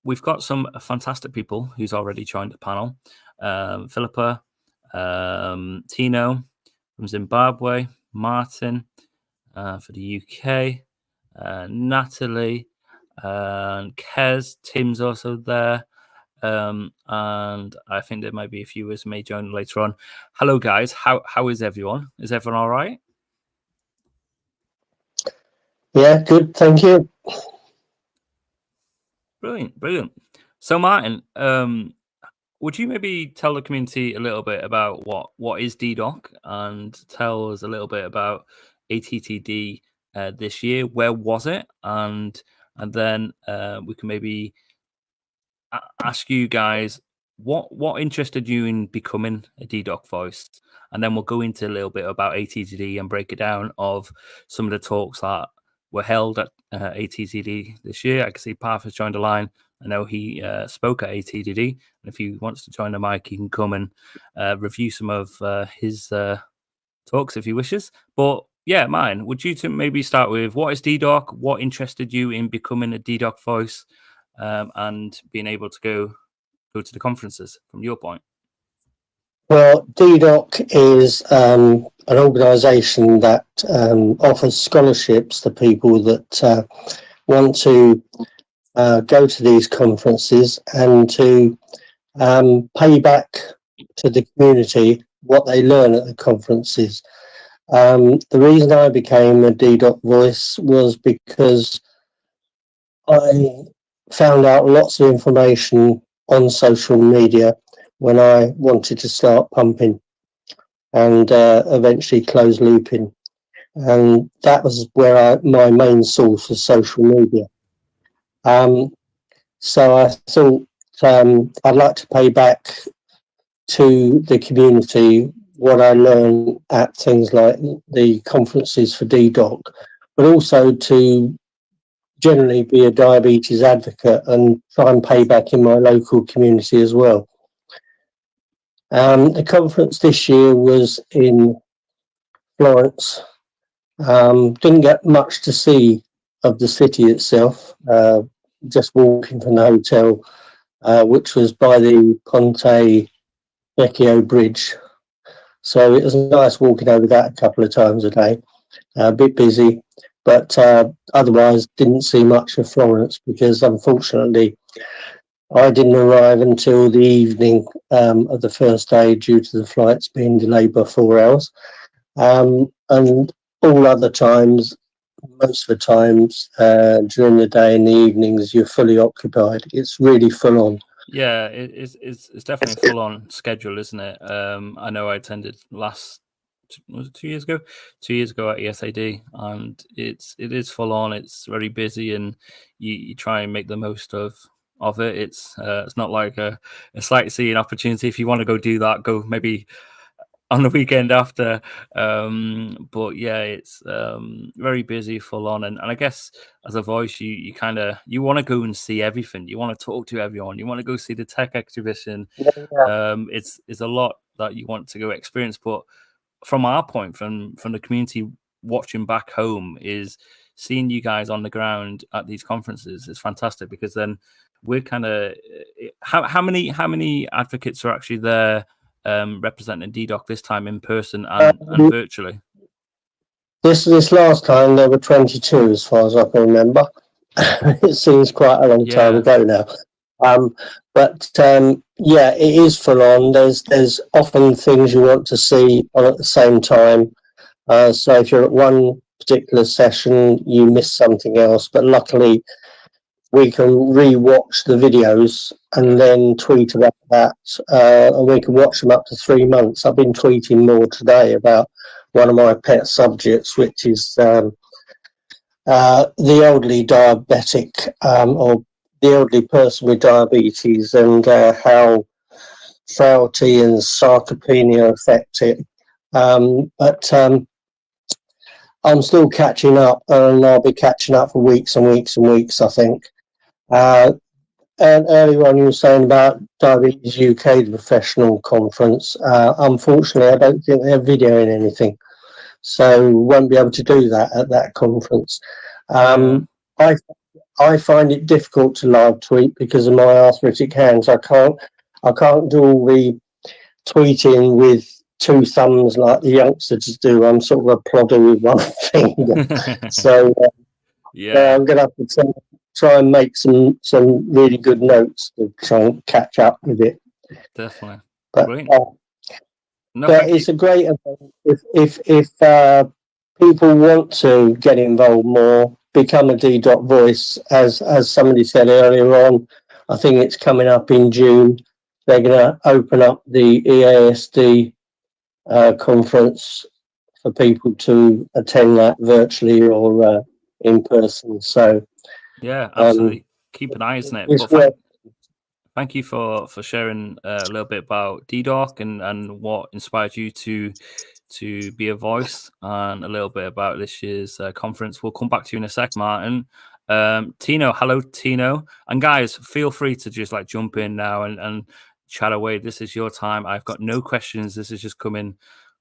we've got some fantastic people who's already joined the panel. Philippa, Tino from Zimbabwe, Martin for the UK, Natalie, and Kez. Tim's also there. And I think there might be a few who may join later on. Hello, guys. How is everyone? Is everyone all right? Yeah, good. Thank you. Brilliant. So, Martin, would you maybe tell the community a little bit about what is DDoC, and tell us a little bit about ATTD this year? Where was it? And then we can maybe ask you guys what interested you in becoming a DDoC voice, and then we'll go into a little bit about ATTD and break it down of some of the talks that were held at ATTD this year. I can see Parth has joined the line. I know he spoke at ATTD, and if he wants to join the mic, he can come and review some of his talks if he wishes. But yeah, mine. Would you maybe start with what is DDoC? What interested you in becoming a DDoC voice, and being able to go to the conferences from your point? Well, DDoC is an organisation that offers scholarships to people that want to go to these conferences and to pay back to the community what they learn at the conferences. The reason I became a DDoC voice was because I found out lots of information on social media when I wanted to start pumping and eventually close looping. And that was where my main source was social media. So I thought I'd like to pay back to the community what I learned at things like the conferences for DDoC, but also to generally be a diabetes advocate and try and pay back in my local community as well. The conference this year was in Florence. Didn't get much to see of the city itself, just walking from the hotel, which was by the Ponte Vecchio Bridge. So it was nice walking over that a couple of times a day. A bit busy, but otherwise didn't see much of Florence because unfortunately I didn't arrive until the evening of the first day due to the flights being delayed by 4 hours. And all other times, most of the times during the day and the evenings, you're fully occupied. It's really full on. Yeah, it's definitely a full on schedule, isn't it? I know I attended was it 2 years ago? 2 years ago at ESAD, and it is full on. It's very busy, and you try and make the most of it. It's not like a sightseeing opportunity. If you want to go do that, go maybe on the weekend after. But yeah, it's very busy, full on, and I guess as a voice, you want to go and see everything. You want to talk to everyone. You want to go see the tech exhibition. Yeah. It's a lot that you want to go experience. But from our point, from the community watching back home, is seeing you guys on the ground at these conferences is fantastic, because then we're kind of how many advocates are actually there representing DDoC this time in person and virtually? This last time there were 22 as far as I can remember. It seems quite a long time ago now. But yeah, it is full on. There's often things you want to see on at the same time. So if you're at one particular session, you miss something else. But luckily, we can re-watch the videos and then tweet about that. And we can watch them up to 3 months. I've been tweeting more today about one of my pet subjects, which is the elderly diabetic, or the elderly person with diabetes, and how frailty and sarcopenia affect it. But I'm still catching up, and I'll be catching up for weeks and weeks and weeks, I think. And earlier on you were saying about Diabetes UK, the professional conference. Unfortunately, I don't think they're videoing anything, so won't be able to do that at that conference. I I find it difficult to live tweet because of my arthritic hands. I can't do all the tweeting with two thumbs like the youngsters do. I'm sort of a plodder with one finger. So Yeah, I'm going to have to try and make some really good notes to try and catch up with it. definitely. But Brilliant. No, but thank you. it's a great event. If people want to get involved more, become a D-Doc voice, as somebody said earlier on, I think it's coming up in June. They're going to open up the EASD conference for people to attend that virtually or in person. So Yeah, absolutely. Keep an eye on it. it's But worth. thank you for sharing a little bit about DDoC and what inspired you to be a voice, and a little bit about this year's conference. We'll come back to you in a sec, Martin. Tino, hello, Tino. And guys, feel free to just like jump in now and chat away. This is your time. I've got no questions. This is just coming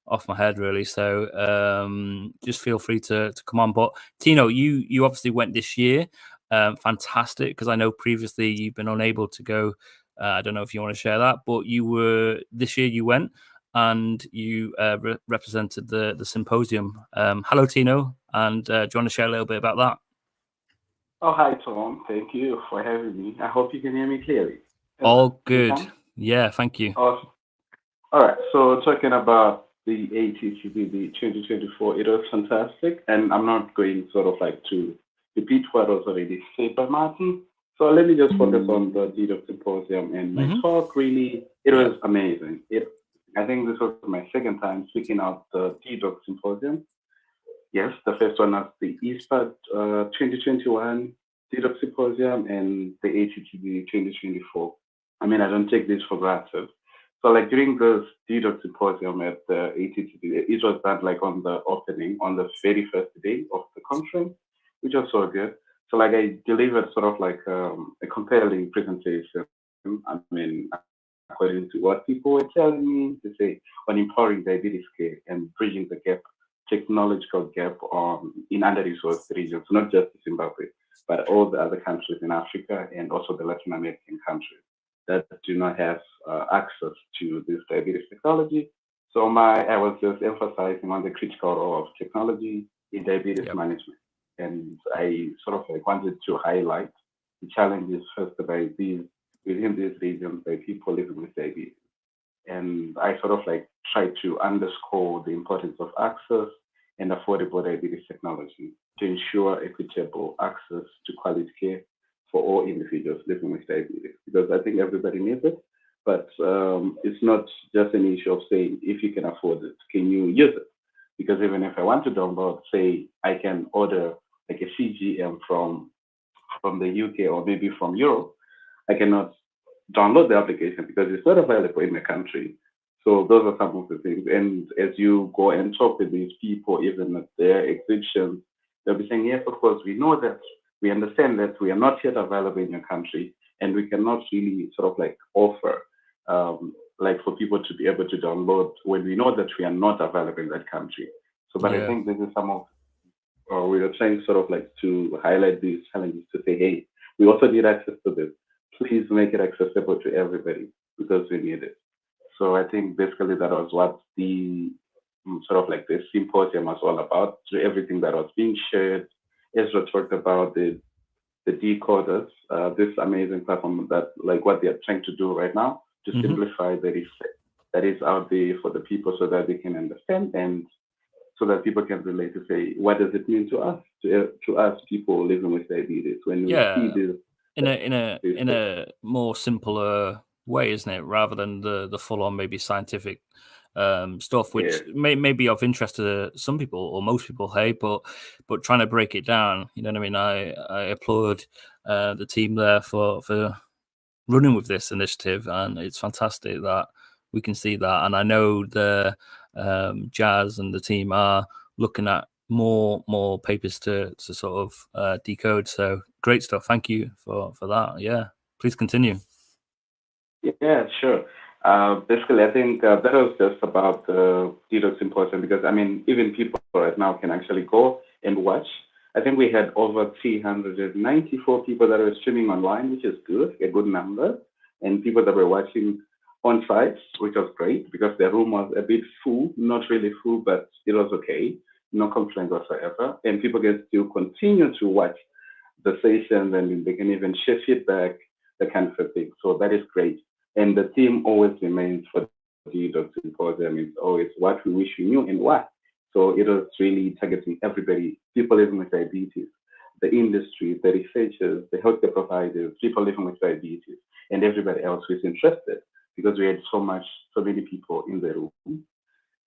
off my head, really. So just feel free to come on. But Tino, you obviously went this year. Fantastic, because I know previously you've been unable to go. I don't know if you want to share that, but you were this year. You went and you represented the symposium. Hello, Tino, and do you want to share a little bit about that? Oh, hi, Tom. Thank you for having me. I hope you can hear me clearly. All good. Yeah, thank you. Awesome. All right. So talking about the ATTD 2024, it was fantastic, and I'm not going sort of like to repeat what was already said by Martin. So let me just focus on the DDoC symposium and my talk. Really, it was amazing. I think this was my second time speaking at the DDoC symposium. Yes, the first one was the ESPAD 2021 DDoC symposium and the ATTD 2024. I mean, I don't take this for granted. So like during this DDoC symposium at the ATTD, it was done like on the opening, on the very first day of the conference, which was so good. So like I delivered sort of like a compelling presentation. I mean, according to what people were telling me to say on empowering diabetes care and bridging the gap, technological gap in under-resourced regions, not just Zimbabwe, but all the other countries in Africa and also the Latin American countries that do not have access to this diabetes technology. So I was just emphasizing on the critical role of technology in diabetes management. And I sort of like wanted to highlight the challenges faced by within these regions by people living with diabetes. And I sort of like try to underscore the importance of access and affordable diabetes technology to ensure equitable access to quality care for all individuals living with diabetes, because I think everybody needs it, but it's not just an issue of saying, if you can afford it, can you use it? Because even if I want to download, say, I can order like a CGM from the UK or maybe from Europe, I cannot download the application because it's not available in the country. So those are some of the things. And as you go and talk with these people, even at their exhibitions, they'll be saying, yes, of course, we know that, we understand that we are not yet available in your country, and we cannot really sort of like offer like for people to be able to download when we know that we are not available in that country. So, but I think this is some of, we are trying sort of like to highlight these challenges to say, hey, we also need access to this. Please make it accessible to everybody because we need it. So I think basically that was what the sort of like the symposium was all about. So everything that was being shared, Ezra talked about the decoders, this amazing platform that like what they are trying to do right now to simplify the research that is out there for the people so that they can understand and so that people can relate to say, what does it mean to us, to us people living with diabetes when we see this in a more simpler way, isn't it? Rather than the full on maybe scientific stuff, which may be of interest to some people or most people, hey, but trying to break it down, you know what I mean? I applaud the team there for running with this initiative, and it's fantastic that we can see that. And I know the Jazz and the team are looking at more papers to sort of decode. So great stuff. Thank you for that. Yeah, please continue. Yeah, sure. Basically, I think that was just about the DDoC symposium, because I mean, even people right now can actually go and watch I think we had over 394 people that were streaming online, which is good, a good number, and people that were watching on site, which was great because the room was a bit full, not really full, but it was okay, no complaints whatsoever, and people can still continue to watch the sessions and they can even share feedback, that kind of a thing. So that is great. And the theme always remains for the symposium is always what we wish we knew and why. So it was really targeting everybody, people living with diabetes, the industry, the researchers, the healthcare providers, people living with diabetes, and everybody else who is interested because we had so many people in the room.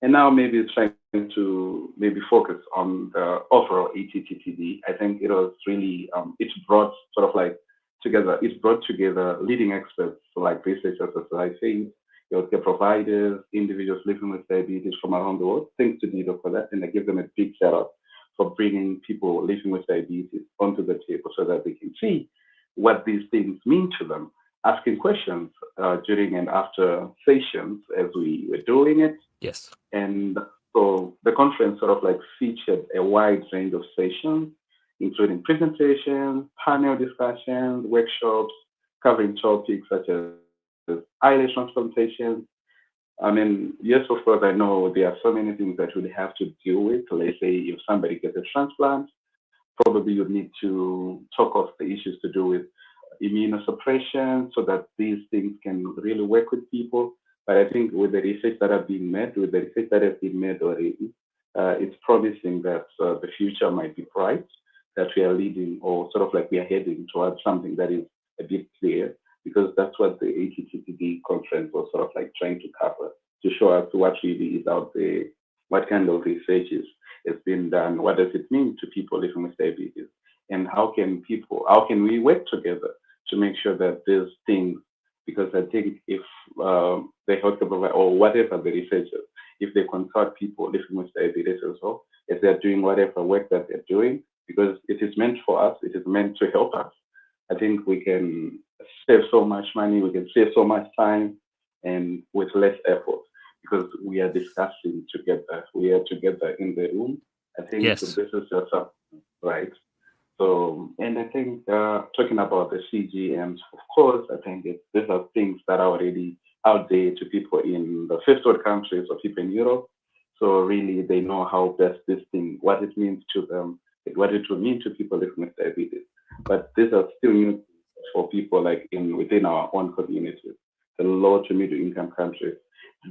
And now maybe it's trying to maybe focus on the overall ATTD. I think it was really, it's brought sort of like together, it's brought together leading experts like researchers, as I say, healthcare providers, individuals living with diabetes from around the world. Thanks to Dido for that. And I give them a big shout out for bringing people living with diabetes onto the table so that they can see what these things mean to them, asking questions during and after sessions as we were doing it. Yes. And so the conference sort of like featured a wide range of sessions, including presentations, panel discussions, workshops, covering topics such as eyelash transplantation. I mean, yes, of course, I know there are so many things that we have to deal with. Let's say if somebody gets a transplant, probably you need to talk of the issues to do with immunosuppression so that these things can really work with people. But I think with the research that have been made, with the research that has been made already, it's promising that the future might be bright, that we are leading or sort of like we are heading towards something that is a bit clear, because that's what the ATTD conference was sort of like trying to cover, to show us what really is out there, what kind of research is being done, what does it mean to people living with diabetes, and how can we work together to make sure that these things, because I think if the healthcare provider or whatever the researchers, if they consult people living with diabetes as well, if they're doing whatever work that they're doing, because it is meant for us, it is meant to help us. I think we can save so much money, we can save so much time, and with less effort, because we are discussing together, we are together in the room. I think Yes. this is just right. So, and I think talking about the CGMs, of course, I think these are things that are already out there to people in the first world countries or people in Europe. So really, they know how best this thing, what it means to them, what it will mean to people living with diabetes. But these are still new for people like within our own communities, the low to middle income countries.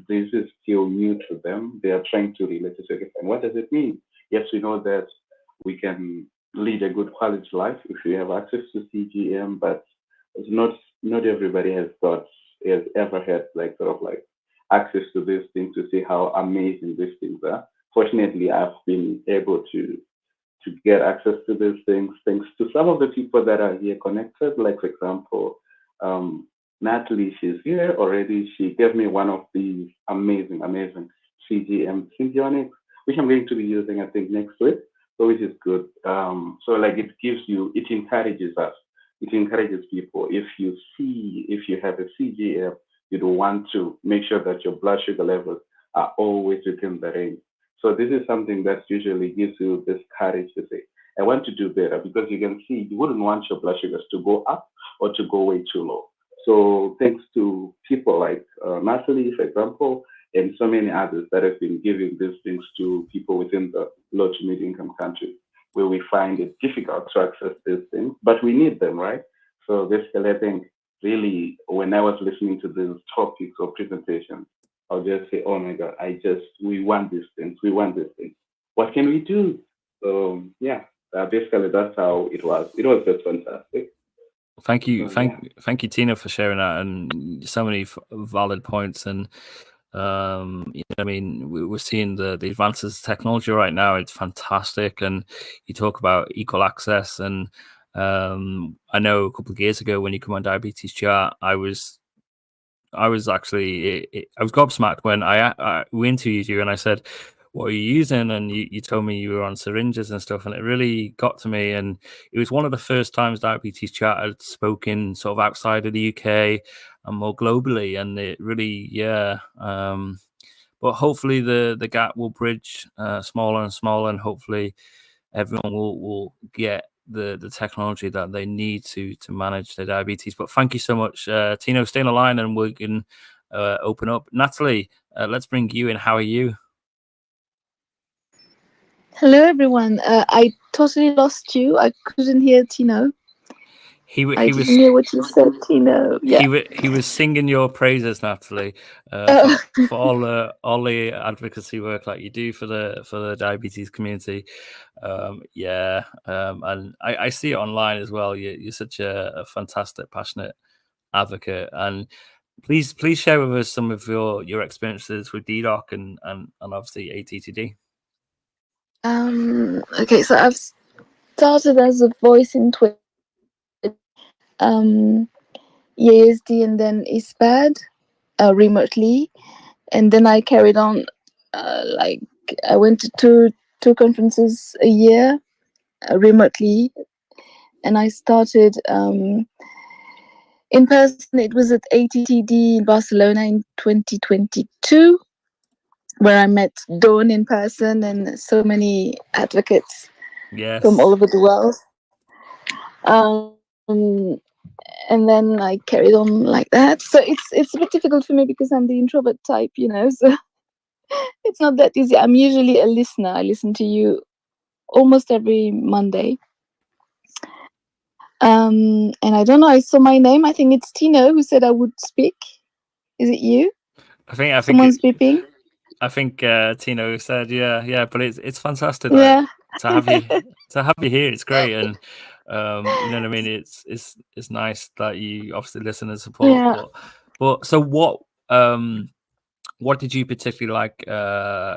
This is still new to them. They are trying to relate to say, okay, what does it mean? Yes, we know that we can lead a good quality life if we have access to CGM, but it's not everybody has ever had like sort of like access to these things to see how amazing these things are. Fortunately, I've been able to get access to these things thanks to some of the people that are here connected. Like for example, Natalie, she's here already. She gave me one of these amazing CGM Symbionics, which I'm going to be using I think next week. So which is good. So like it encourages us. It encourages people. If you have a CGM, you'd want to make sure that your blood sugar levels are always within the range. So this is something that usually gives you this courage to say, I want to do better, because you can see you wouldn't want your blood sugars to go up or to go way too low. So thanks to people like Natalie, for example, and so many others that have been giving these things to people within the low to mid income countries, where we find it difficult to access these things, but we need them, right? So basically, I think really when I was listening to these topics or presentations, I'll just say, oh my God, we want these things, What can we do? So yeah, basically that's how it was. It was just fantastic. Thank you, thank you, Tina, for sharing that, and so many valid points. And I mean, we're seeing the advances of technology right now. It's fantastic, and you talk about equal access. And I know a couple of years ago when you come on DiabetesChat, I was gobsmacked when we interviewed you, and I said, what are you using? And you told me you were on syringes and stuff, and it really got to me. And it was one of the first times DiabetesChat had spoken sort of outside of the UK and more globally, and it really, but hopefully the gap will bridge smaller and smaller, and hopefully everyone will get the technology that they need to manage their diabetes. But thank you so much, Tino. Stay on the line and we can open up. Natalie, let's bring you in. How are you? Hello, everyone. I totally lost you. I couldn't hear Tino. I didn't hear what you said, Tino. Yeah. He was singing your praises, Natalie, for all the advocacy work that you do for the diabetes community. And I see it online as well. You're such a fantastic, passionate advocate, and please share with us some of your experiences with DDoC and obviously ATTD. Okay, so I've started as a voice in Twitter, EASD, and then ISPAD remotely, and then I carried on. Like I went to two conferences a year remotely, and I started in person. It was at ATTD in Barcelona in 2022, where I met Dawn in person and so many advocates from all over the world. And then I carried on like that. So it's a bit difficult for me because I'm the introvert type, so it's not that easy. I'm usually a listener. I listen to you almost every Monday. And I don't know, I saw my name. I think it's Tino who said I would speak. Is it you? I think someone's beeping. I think Tino said, yeah, but it's fantastic Yeah. to have you here. It's great, and you know what I mean. It's nice that you obviously listen and support. Yeah. But so what did you particularly like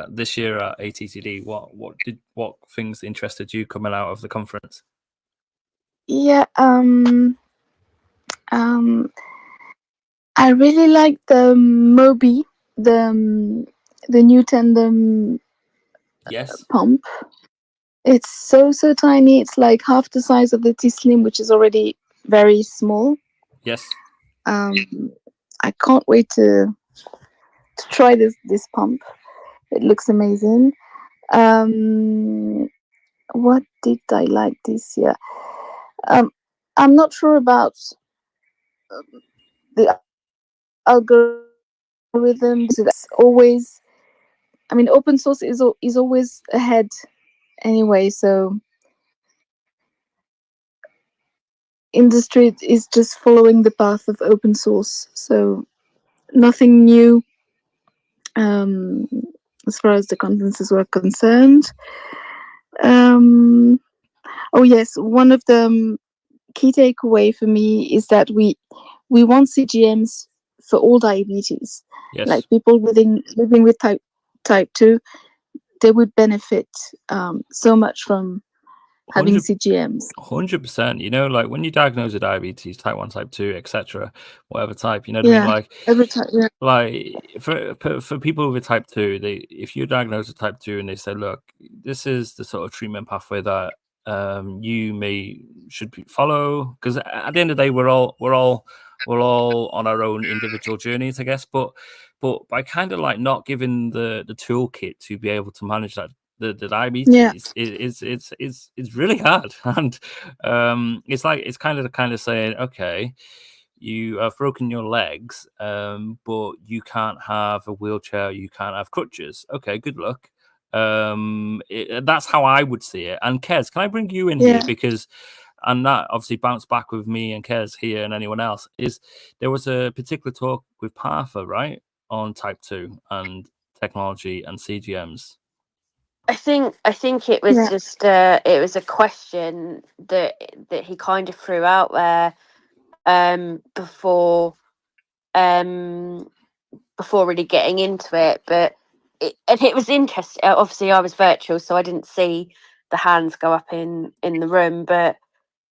this year at ATTD? What things interested you coming out of the conference? Yeah. I really like the Mobi, the new tandem pump. It's so tiny. It's like half the size of the T-Slim, which is already very small. Yes. I can't wait to try this pump. It looks amazing. What did I like this year? I'm not sure about the algorithm. It's always, I mean, open source is always ahead anyway. So industry is just following the path of open source. So nothing new as far as the conferences were concerned. Oh yes, one of the key takeaway for me is that we want CGMs for all diabetes. Yes. Like people living with type 2, they would benefit so much from having CGMs. 100%. Like when you diagnose with diabetes, type 1, type 2, etc., whatever type, you know what I mean? Like every type, yeah. Like for people with type 2, if you're diagnosed with type 2 and they say, look, this is the sort of treatment pathway that you should follow, because at the end of the day, we're all on our own individual journeys, I guess. But by kind of like not giving the toolkit to be able to manage that the diabetes, it's really hard, and it's kind of saying, okay, you have broken your legs, but you can't have a wheelchair, you can't have crutches. Okay, good luck. That's how I would see it. And Kez, can I bring you in here, because and that obviously bounced back with me and Kez here and anyone else, is there was a particular talk with Partha, right, on type 2 and technology and CGMs. I think it was just it was a question that he kind of threw out there before really getting into it, but it was interesting. Obviously, I was virtual, so I didn't see the hands go up in the room, but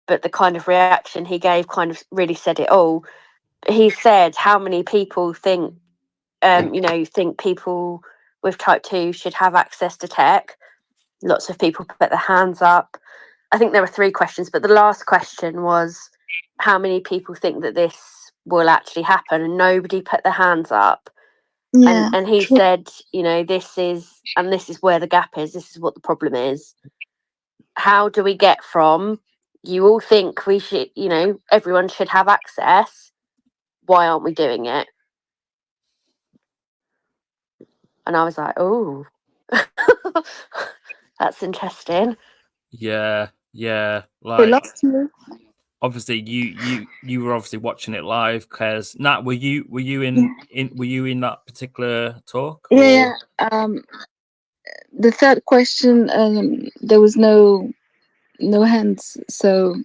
the kind of reaction he gave kind of really said it all. He said, how many people think think people with type 2 should have access to tech? Lots of people put their hands up. I think there were 3 questions, but the last question was, how many people think that this will actually happen? And nobody put their hands up. Yeah. And he said, this is where the gap is. This is what the problem is. how do we get from, you all think we should, you know, everyone should have access, why aren't we doing it? And I was like, oh, that's interesting. Yeah, We like lost you. obviously you were obviously watching it live. Because Nat, were you in that particular talk? Yeah. The third question, there was no hands. So,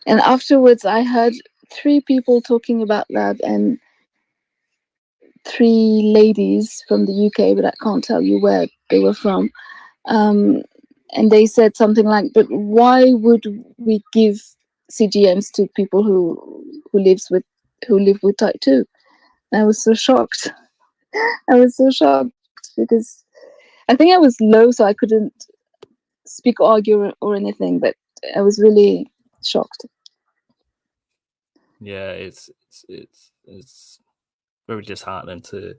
and afterwards, I heard 3 people talking about that, and 3 ladies from the UK, but I can't tell you where they were from. And they said something like, "But why would we give CGMs to people who live with type 2?" And I was so shocked. I was so shocked because I think I was low, so I couldn't speak or argue or anything. But I was really shocked. Yeah, it's very disheartening to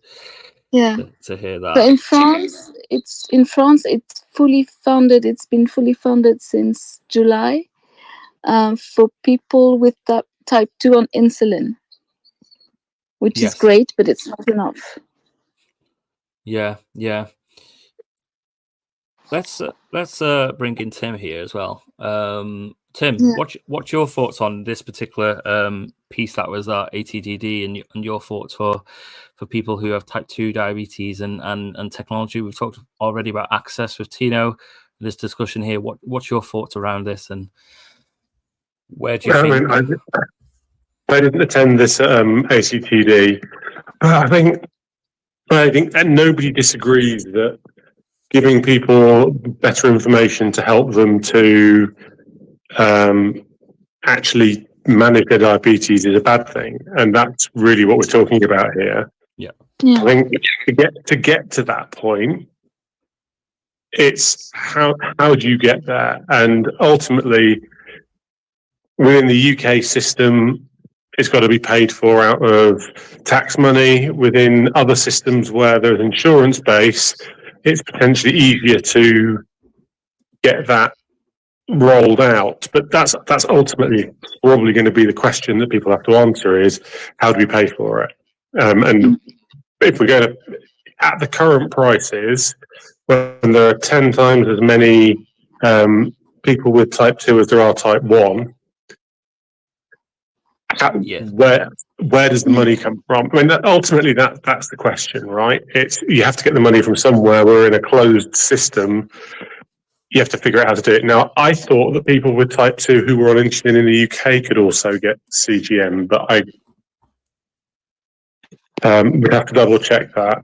Yeah. to hear So that. in France, it's fully funded. It's been fully funded since July, for people with type 2 on insulin, which is Yes. great, but it's not enough. Yeah. Let's bring in Tim here as well. Tim, Yeah. what's your thoughts on this particular piece that was ATTD, and your thoughts for people who have type 2 diabetes and technology? We've talked already about access with Tino. This discussion here, what's your thoughts around this, and where do you think? I didn't attend this ACTD. I think that nobody disagrees that giving people better information to help them to actually manage their diabetes is a bad thing, and that's really what we're talking about here. Yeah. I think to get to that point, it's how do you get there, and ultimately within the UK system, it's got to be paid for out of tax money. Within other systems where there's insurance base, it's potentially easier to get that rolled out. But that's ultimately probably going to be the question that people have to answer: is how do we pay for it? And if we're going to, at the current prices, when there are 10 times as many people with type 2 as there are type 1, where does the money come from? I mean, ultimately that's the question, right? It's, you have to get the money from somewhere. We're in a closed system. You have to figure out how to do it. Now, I thought that people with type 2 who were on insulin in the UK could also get CGM, but I would have to double check that.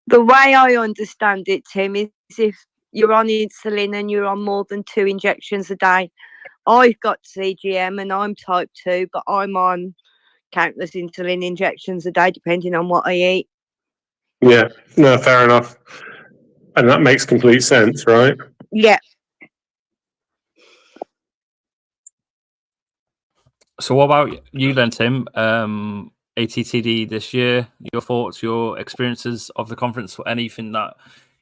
The way I understand it, Tim, is if you're on insulin and you're on more than 2 injections a day. I've got CGM and I'm type 2, but I'm on countless insulin injections a day, depending on what I eat. Yeah, no, fair enough. And that makes complete sense, right? Yeah. So what about you then, Tim? ATTD this year, your thoughts, your experiences of the conference, or anything that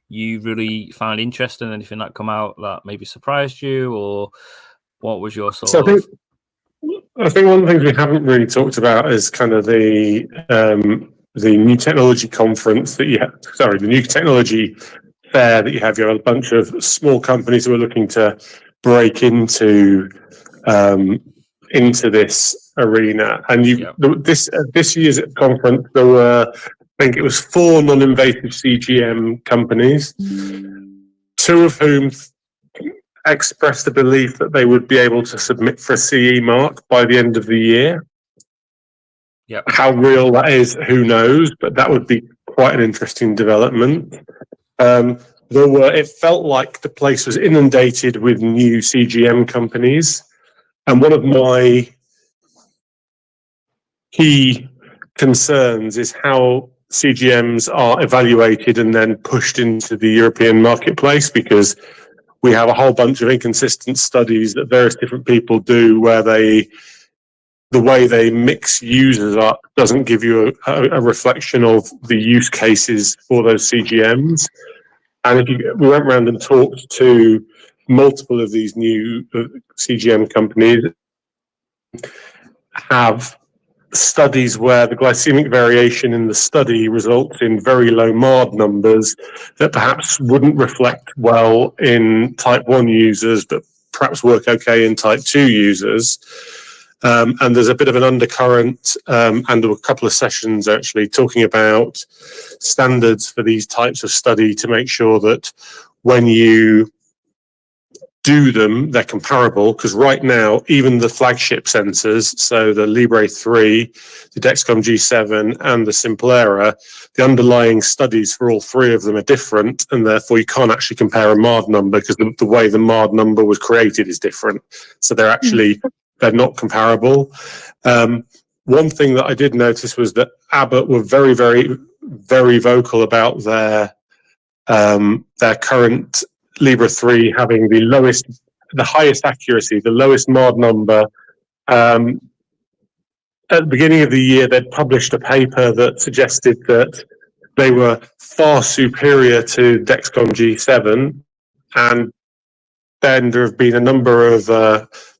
you really found interesting, anything that come out that maybe surprised you, or what was your sort of... I think one of the things we haven't really talked about is kind of the new technology conference that you have, the new technology fair that you have. You have a bunch of small companies who are looking to break into this arena. And this year's conference, there were, I think it was 4 non-invasive CGM companies, 2 of whom expressed the belief that they would be able to submit for a CE mark by the end of the year. Yeah. How real that is, who knows, but that would be quite an interesting development. It felt like the place was inundated with new CGM companies, and one of my key concerns is how CGMs are evaluated and then pushed into the European marketplace, because we have a whole bunch of inconsistent studies that various different people do where the way they mix users up doesn't give you a reflection of the use cases for those CGMs. And we went around and talked to multiple of these new CGM companies have studies where the glycemic variation in the study results in very low MARD numbers that perhaps wouldn't reflect well in type 1 users, but perhaps work okay in type 2 users. And there's a bit of an undercurrent, and there were a couple of sessions actually talking about standards for these types of study to make sure that when you do them, they're comparable, because right now, even the flagship sensors, so the Libre 3, the Dexcom G7 and the Simplera, the underlying studies for all three of them are different, and therefore you can't actually compare a MARD number because the way the MARD number was created is different. So they're not comparable. One thing that I did notice was that Abbott were very, very, very vocal about their current Libre 3 having the highest accuracy, the lowest MARD number. At the beginning of the year, they'd published a paper that suggested that they were far superior to Dexcom G7, and then there have been a number of,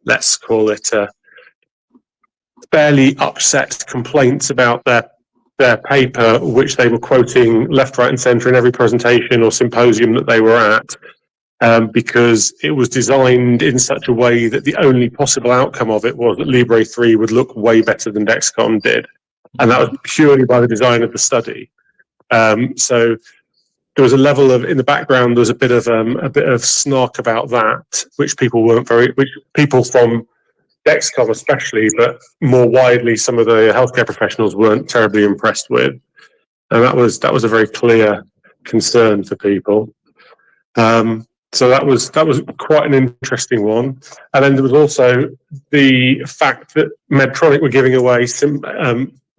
let's call it, fairly upset complaints about their paper, which they were quoting left, right, and centre in every presentation or symposium that they were at. Because it was designed in such a way that the only possible outcome of it was that Libre 3 would look way better than Dexcom did. And that was purely by the design of the study. So there was a level of, in the background, there was a bit of snark about that, which people from Dexcom especially, but more widely, some of the healthcare professionals weren't terribly impressed with. And that was a very clear concern for people. So that was quite an interesting one. And then there was also the fact that Medtronic were giving away some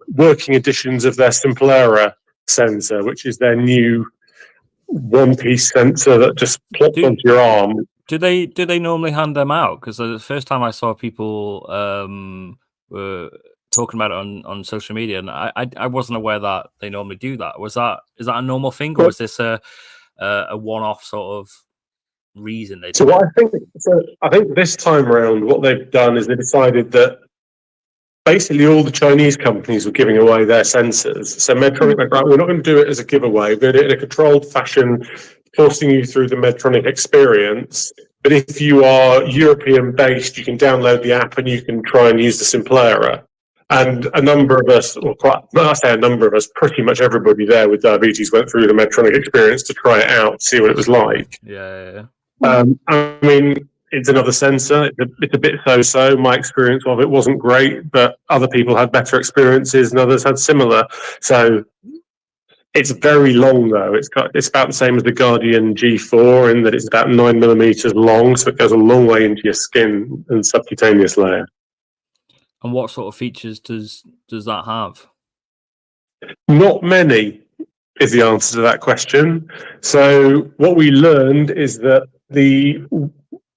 working editions of their Simplera sensor, which is their new one-piece sensor that just plops onto your arm. Do they normally hand them out? Because the first time I saw people were talking about it on social media, and I wasn't aware that they normally do that. Is that a normal thing, or is this a one-off sort of reason they do it? I think this time around what they've done is they decided that basically all the Chinese companies were giving away their sensors. So Medtronic went, right, we're not going to do it as a giveaway, we're going to do it in a controlled fashion, forcing you through the Medtronic experience. But if you are European based, you can download the app and you can try and use the Simplera. And a number of us, pretty much everybody there with diabetes went through the Medtronic experience to try it out, see what it was like. Yeah. I mean, it's another sensor. It's a bit so-so. My experience of it wasn't great, but other people had better experiences and others had similar. So it's very long, though. It's about the same as the Guardian G4 in that it's about 9 millimeters long, so it goes a long way into your skin and subcutaneous layer. And what sort of features does that have? Not many is the answer to that question. So what we learned is that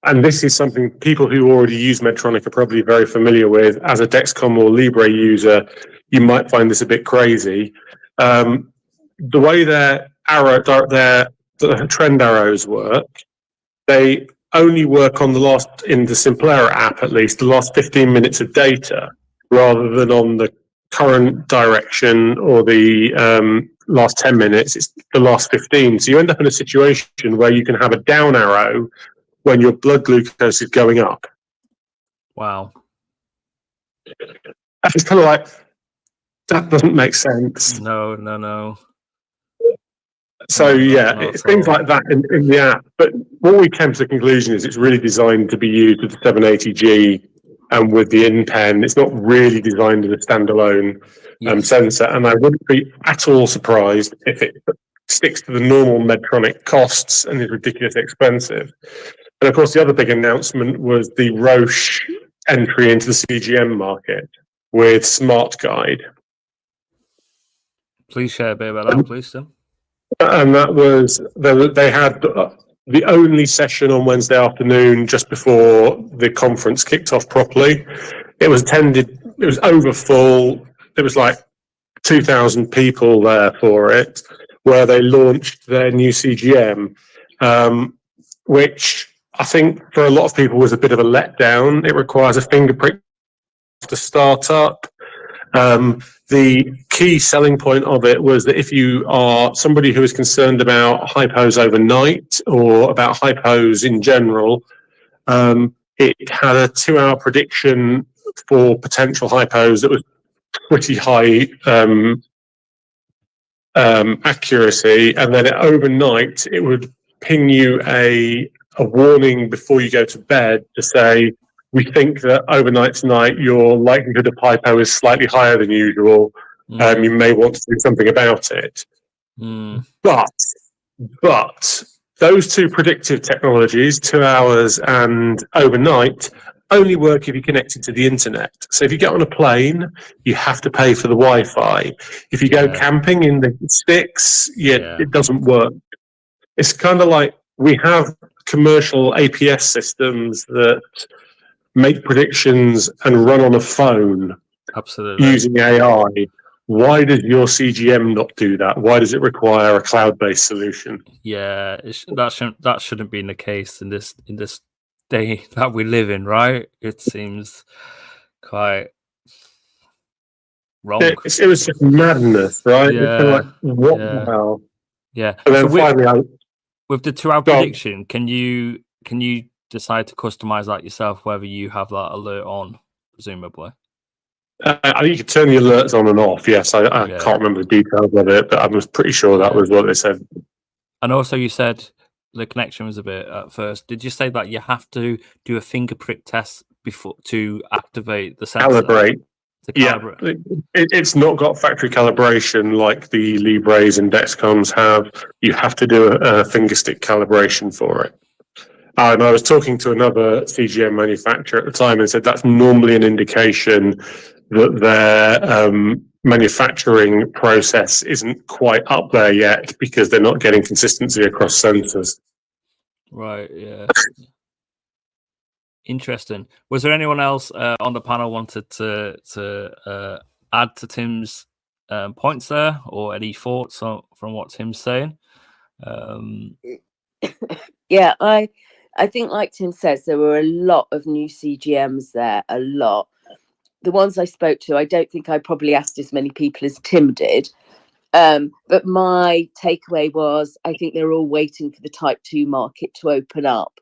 and this is something people who already use Medtronic are probably very familiar with. As a Dexcom or Libre user, you might find this a bit crazy. The way their trend arrows work, they only work on in the Simplera app at least, the last 15 minutes of data, rather than on the current direction or the last 10 minutes. It's the last 15. So you end up in a situation where you can have a down arrow when your blood glucose is going up. Wow. It's kind of like, that doesn't make sense. No. So it's things like that in the app. But what we came to the conclusion is it's really designed to be used with the 780G and with the InPen. It's not really designed as a standalone sensor. And I wouldn't be at all surprised if it sticks to the normal Medtronic costs and is ridiculously expensive. And of course, the other big announcement was the Roche entry into the CGM market with SmartGuide. Please share a bit about that, please, Tim. And that was, they had the only session on Wednesday afternoon just before the conference kicked off properly. It was over full. There was like 2,000 people there for it, where they launched their new CGM, which I think for a lot of people was a bit of a letdown. It requires a finger prick to start up. The key selling point of it was that if you are somebody who is concerned about hypos overnight or about hypos in general, it had a 2-hour prediction for potential hypos that was pretty high accuracy, and then overnight it would ping you a warning before you go to bed to say, we think that overnight tonight your likelihood of hypo is slightly higher than usual. You may want to do something about it. But those two predictive technologies, 2 hours and overnight, only work if you're connected to the internet. So if you get on a plane, you have to pay for the Wi-Fi. If you go camping in the sticks, it doesn't work. It's kind of like we have commercial APS systems that make predictions and run on a phone. Absolutely. Using AI. Why does your CGM not do that? Why does it require a cloud-based solution? Yeah, that shouldn't be the case in this day that we live in, right? It seems quite wrong. It was just madness, right? Yeah, it's kind of like, what the hell? Yeah. And then so finally, with the 2-hour prediction, can you decide to customize that yourself? Whether you have that alert on, presumably. I think you could turn the alerts on and off. Yes, I can't remember the details of it, but I was pretty sure that was what they said. And also, you said the connection was a bit at first. Did you say that you have to do a finger prick test before to activate the sensor? Calibrate. It's not got factory calibration like the Libres and Dexcoms have. You have to do a finger stick calibration for it. And I was talking to another CGM manufacturer at the time and said that's normally an indication that their manufacturing process isn't quite up there yet because they're not getting consistency across sensors. Right, yeah. Interesting. Was there anyone else on the panel wanted to add to Tim's points there, or any thoughts from what Tim's saying? Yeah, I think, like Tim says, there were a lot of new CGMs there, a lot. The ones I spoke to, I don't think I probably asked as many people as Tim did. But my takeaway was, I think they're all waiting for the Type 2 market to open up.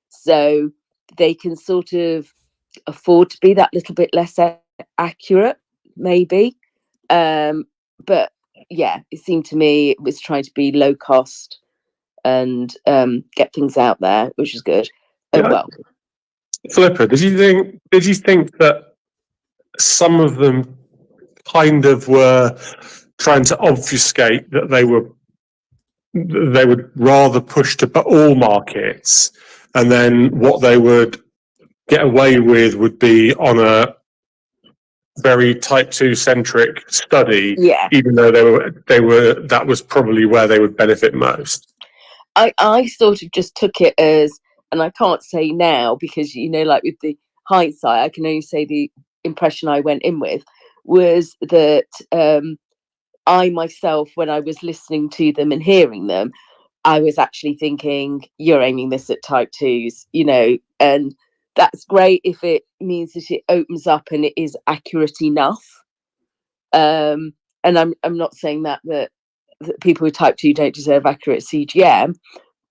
So they can sort of afford to be that little bit less accurate, maybe. But yeah, it seemed to me it was trying to be low cost and get things out there, which is good. Well, Flipper, did you think that some of them kind of were trying to obfuscate that they would rather push to all markets, and then what they would get away with would be on a very Type 2 centric study, even though they were that was probably where they would benefit most? I sort of just took it as, and I can't say now because, like with the hindsight, I can only say the impression I went in with was that I myself, when I was listening to them and hearing them, I was actually thinking, you're aiming this at Type 2s, and that's great if it means that it opens up and it is accurate enough. And I'm not saying that people with Type 2 don't deserve accurate CGM,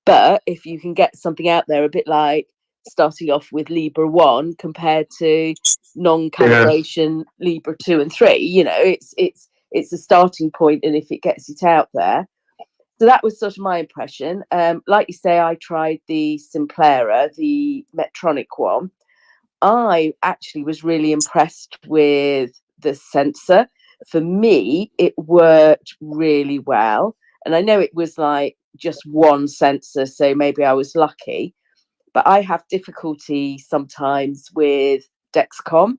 but if you can get something out there, a bit like starting off with Libra 1 compared to non-calibration Libra 2 and 3, it's a starting point, and if it gets it out there. So that was sort of my impression. Like you say, I tried the Simplera, the Medtronic one. I actually was really impressed with the sensor. For me, it worked really well. And I know it was like just one sensor, so maybe I was lucky. But I have difficulty sometimes with Dexcom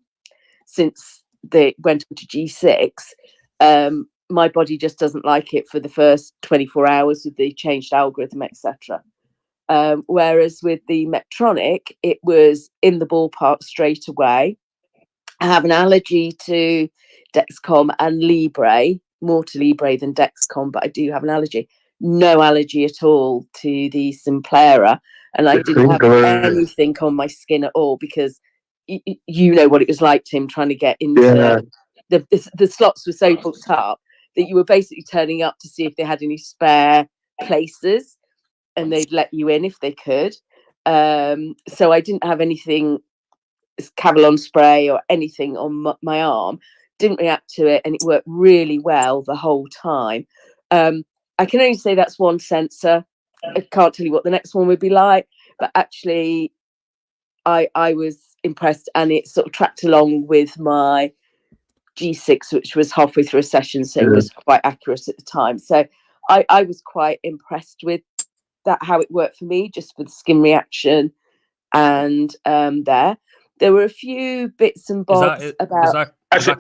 since they went to G6. My body just doesn't like it for the first 24 hours with the changed algorithm, etc. Whereas with the Medtronic, it was in the ballpark straight away. I have an allergy to Dexcom and Libre, more to Libre than Dexcom, but I do have an allergy. no allergy at all to the Simplera, and I didn't have anything on my skin at all, because you know what it was like, Tim, trying to get into the slots were so booked up that you were basically turning up to see if they had any spare places, and they'd let you in if they could. So I didn't have anything, Cavalon spray or anything on my arm, didn't react to it, and it worked really well the whole time. I can only say that's one sensor. I can't tell you what the next one would be like, but actually I was impressed, and it sort of tracked along with my G6, which was halfway through a session, so it was quite accurate at the time. So I was quite impressed with that, how it worked for me, just for the skin reaction. And there were a few bits and bobs about. Actually,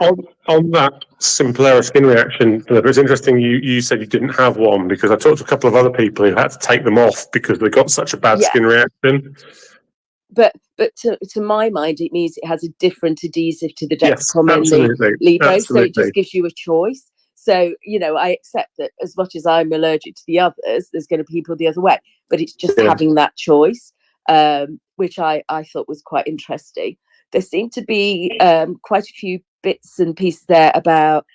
on that Simplera skin reaction, it's interesting you said you didn't have one, because I talked to a couple of other people who had to take them off because they got such a bad skin reaction. But to my mind, it means it has a different adhesive to the Dexcom and the Lipo, so it just gives you a choice. So, you know, I accept that as much as I'm allergic to the others, there's going to be people the other way, but it's just having that choice, which I thought was quite interesting. There seemed to be quite a few bits and pieces there about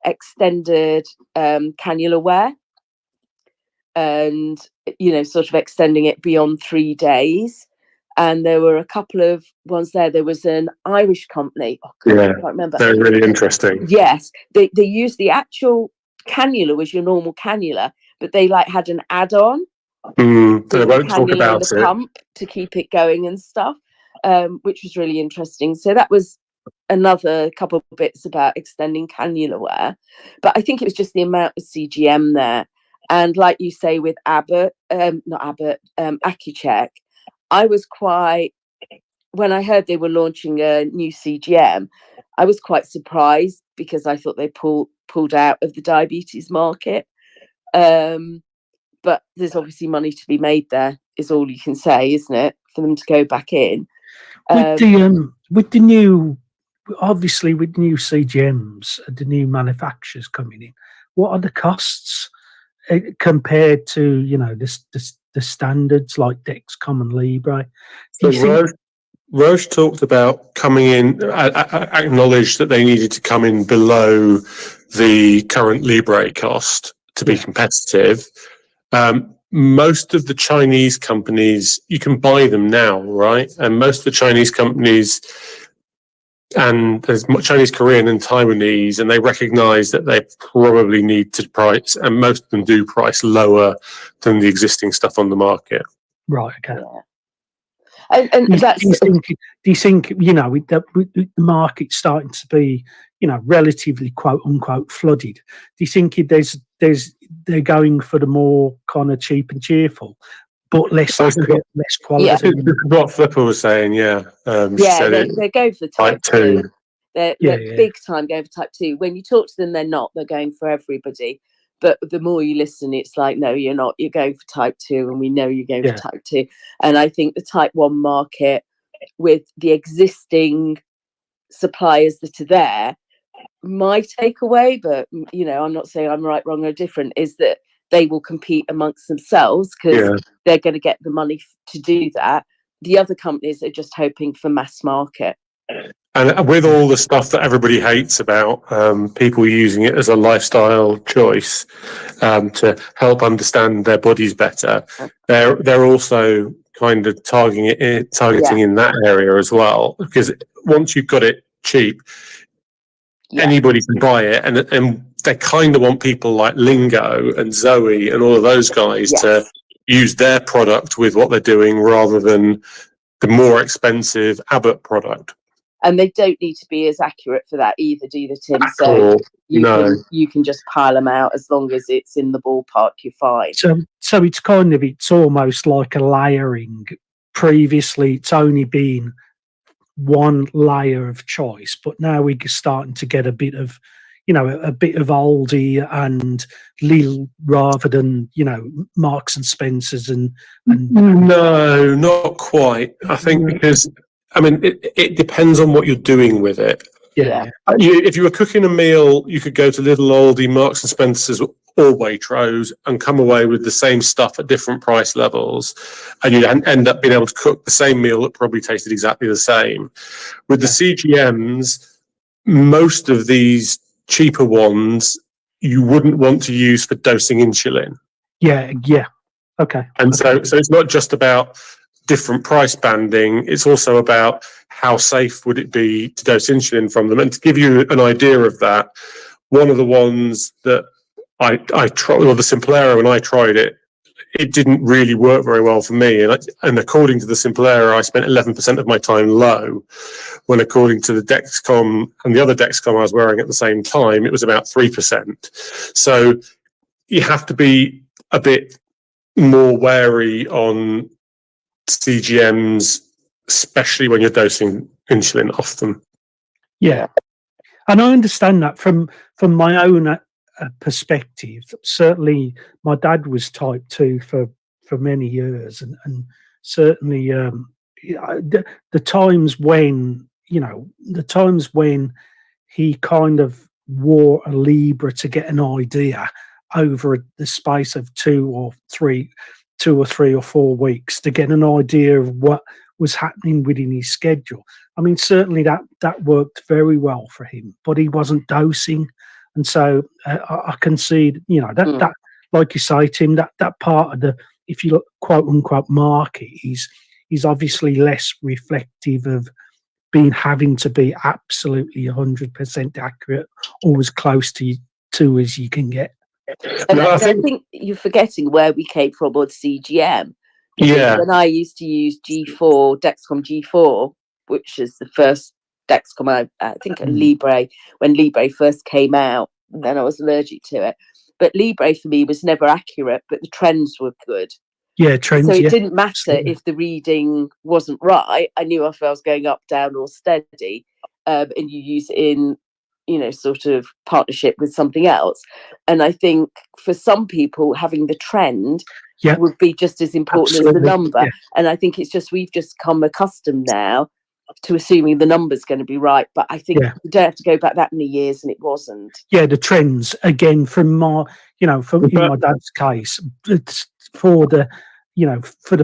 extended cannula wear, and, you know, sort of extending it beyond 3 days. And there were a couple of ones there. There was an Irish company. Oh, God, I can't remember. They're really interesting. Yes, they used the actual cannula was your normal cannula, but they like had an add-on. They won't talk about the pump to keep it going and stuff, which was really interesting. So that was another couple of bits about extending cannula wear. But I think it was just the amount of CGM there. And like you say with AccuCheck, I was quite, when I heard they were launching a new CGM, I was quite surprised, because I thought they pulled out of the diabetes market. But there's obviously money to be made there, is all you can say, isn't it, for them to go back in. With the new, obviously with new CGMs, the new manufacturers coming in, what are the costs compared to, you know, the standards like Dexcom and Libre? Roche talked about coming in, acknowledged that they needed to come in below the current Libre cost to be competitive. Most of the Chinese companies, you can buy them now, right? And most of the Chinese companies, and there's Chinese, Korean and Taiwanese, and they recognize that they probably need to price, and most of them do price lower than the existing stuff on the market. Right, okay. Yeah. And that's, do you think, you know, the market's starting to be, you know, relatively quote unquote flooded? Do you think they're going for the more kind of cheap and cheerful, but less accurate, less quality? This is what Flipper was saying. they're going for type 2. They're big time going for type 2. When you talk to them, they're not. They're going for everybody. But the more you listen, it's like, no, you're not. You're going for type 2, and we know you're going for type 2. And I think the type 1 market, with the existing suppliers that are there, my takeaway, but, you know, I'm not saying I'm right, wrong, or different, is that they will compete amongst themselves, because they're going to get the money to do that. The other companies are just hoping for mass market. And with all the stuff that everybody hates about people using it as a lifestyle choice to help understand their bodies better, they're also kind of targeting in that area as well. Because once you've got it cheap, anybody can buy it, and they kind of want people like Lingo and Zoe and all of those guys to use their product with what they're doing, rather than the more expensive Abbott product. And they don't need to be as accurate for that either, do they, Tim? So you can just pile them out, as long as it's in the ballpark, you're fine. So it's almost like a layering. Previously, it's only been one layer of choice, but now we're starting to get a bit of, you know, a bit of Aldi and Lidl, rather than, you know, Marks and Spencers and No, not quite. I think because, I mean, it depends on what you're doing with it. Yeah. If you were cooking a meal, you could go to Lidl, Aldi, Marks and Spencers, or Waitrose and come away with the same stuff at different price levels, and you'd end up being able to cook the same meal that probably tasted exactly the same. With the CGMs, most of these cheaper ones you wouldn't want to use for dosing insulin. Yeah. Okay. And so it's not just about different price banding, it's also about how safe would it be to dose insulin from them. And to give you an idea of that, one of the ones that I tried, or the Simplera, when I tried it, it didn't really work very well for me. And according to the Simplera, I spent 11% of my time low, when according to the Dexcom and the other Dexcom I was wearing at the same time, it was about 3%. So you have to be a bit more wary on CGMs, especially when you're dosing insulin off them. Yeah, and I understand that from my own perspective. Certainly, my dad was type 2 for many years, and certainly the times when he kind of wore a Libra to get an idea over the space of 2 or 3 or 4 weeks to get an idea of what was happening within his schedule. I mean, certainly that worked very well for him, but he wasn't dosing. And so I can see, that, like you say, Tim, that part of the, if you look, quote unquote, market is obviously less reflective of having to be absolutely 100% accurate or as close to as you can get. And I think you're forgetting where we came from on CGM. Because when I used to use G4, Dexcom G4, which is the first Dexcom, I think Libre, when Libre first came out, and then I was allergic to it. But Libre for me was never accurate, but the trends were good. Yeah, trends. So it didn't matter if the reading wasn't right. I knew if I was going up, down, or steady, and you use it in, sort of partnership with something else. And I think for some people, having the trend would be just as important as the number. Yeah. And I think it's just, we've just come accustomed now to assuming the number's going to be right. But I think you don't have to go back that many years, and it wasn't. Yeah, the trends, again, from my, in my dad's case, it's for the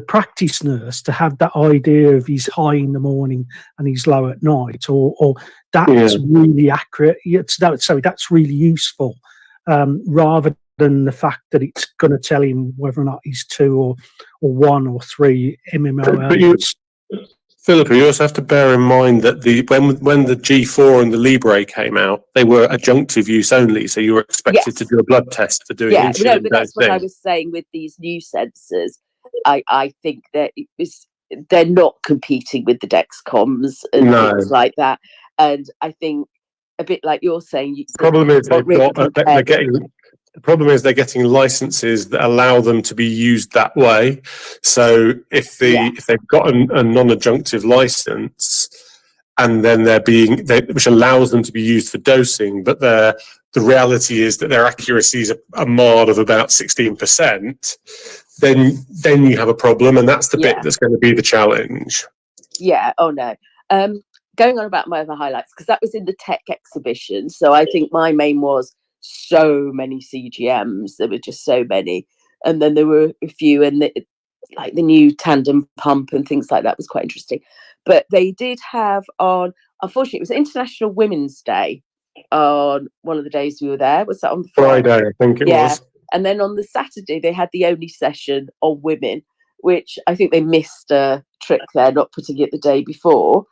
practice nurse to have that idea of he's high in the morning and he's low at night, or that's really accurate. So that's really useful, rather than the fact that it's going to tell him whether or not he's 2 or 1 or 3 mmol. Philippa, you also have to bear in mind that when the G4 and the Libre came out, they were adjunctive use only, so you were expected to do a blood test for doing insulin. Yeah, but that's what I was saying with these new sensors. I think that they're not competing with the Dexcoms and things like that. And I think, a bit like you're saying, the problem is they're getting licenses that allow them to be used that way. So if they've got a non-adjunctive license, and then which allows them to be used for dosing, but the reality is that their accuracies are marred of about 16%, then you have a problem, and that's the bit that's going to be the challenge. Yeah. Oh no. Going on about my other highlights, because that was in the tech exhibition. So I think my main was so many CGMs. There were just so many, and then there were a few, and like the new tandem pump and things like that was quite interesting. But they did have on, unfortunately, it was International Women's Day on one of the days we were there. Was that on the Friday? I think it was. And then on the Saturday, they had the only session on women, which I think they missed a trick there, not putting it the day before,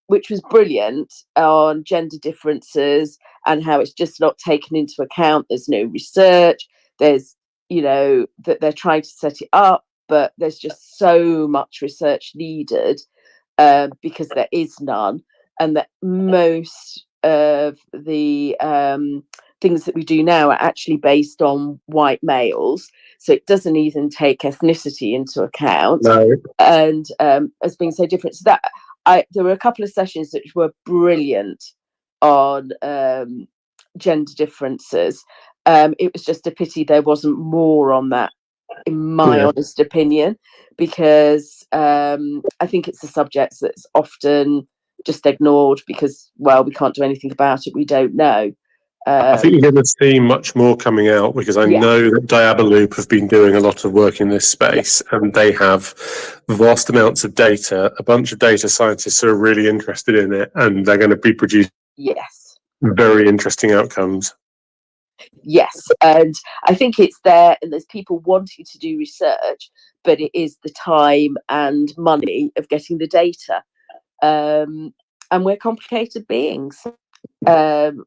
which was brilliant on gender differences and how it's just not taken into account. There's no research. There's, that they're trying to set it up, but there's just so much research needed because there is none. And that most of the things that we do now are actually based on white males, so it doesn't even take ethnicity into account. No. And as being so different, so that there were a couple of sessions which were brilliant on gender differences. It was just a pity there wasn't more on that, in my honest opinion, because I think it's a subject that's often just ignored because, well, we can't do anything about it, we don't know. I think you're going to see much more coming out, because I know that Diaboloop have been doing a lot of work in this space, and they have vast amounts of data. A bunch of data scientists are really interested in it, and they're going to be producing very interesting outcomes. Yes, and I think it's there, and there's people wanting to do research, but it is the time and money of getting the data. And we're complicated beings.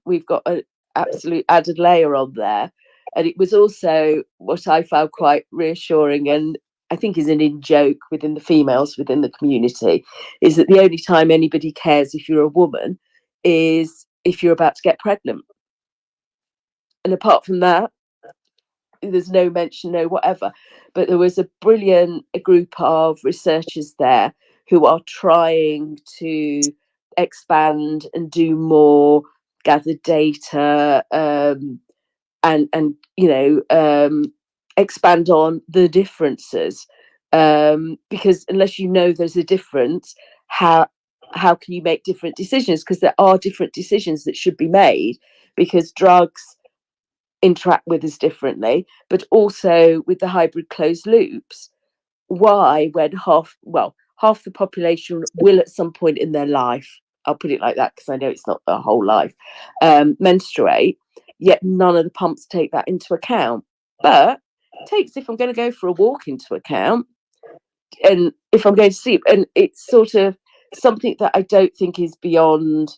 We've got an absolute added layer on there. And it was also what I found quite reassuring, and I think is an in-joke within the females within the community, is that the only time anybody cares if you're a woman is if you're about to get pregnant. And apart from that, there's no mention, no whatever. But there was a brilliant group of researchers there who are trying to expand and do more, gather data, and expand on the differences. Because unless you know there's a difference, how can you make different decisions? Because there are different decisions that should be made, because drugs interact with us differently, but also with the hybrid closed loops. Why, when half the population will at some point in their life, I'll put it like that because I know it's not their whole life, menstruate, yet none of the pumps take that into account. But it takes, if I'm going to go for a walk, into account, and if I'm going to sleep, and it's sort of something that I don't think is beyond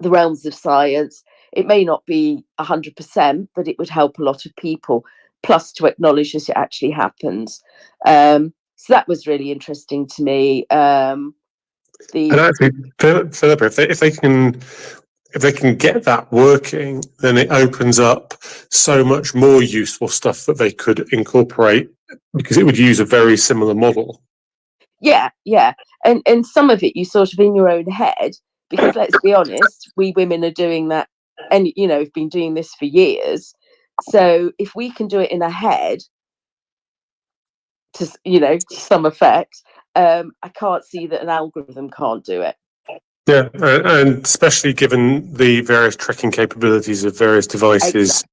the realms of science. It may not be 100%, but it would help a lot of people, plus to acknowledge that it actually happens. So that was really interesting to me. And actually, Philippa, if they can get that working, then it opens up so much more useful stuff that they could incorporate, because it would use a very similar model. Yeah. And some of it you sort of in your own head, because let's be honest, we women are doing that, and have been doing this for years. So if we can do it in our head to some effect, I can't see that an algorithm can't do it. Yeah, and especially given the various tracking capabilities of various devices.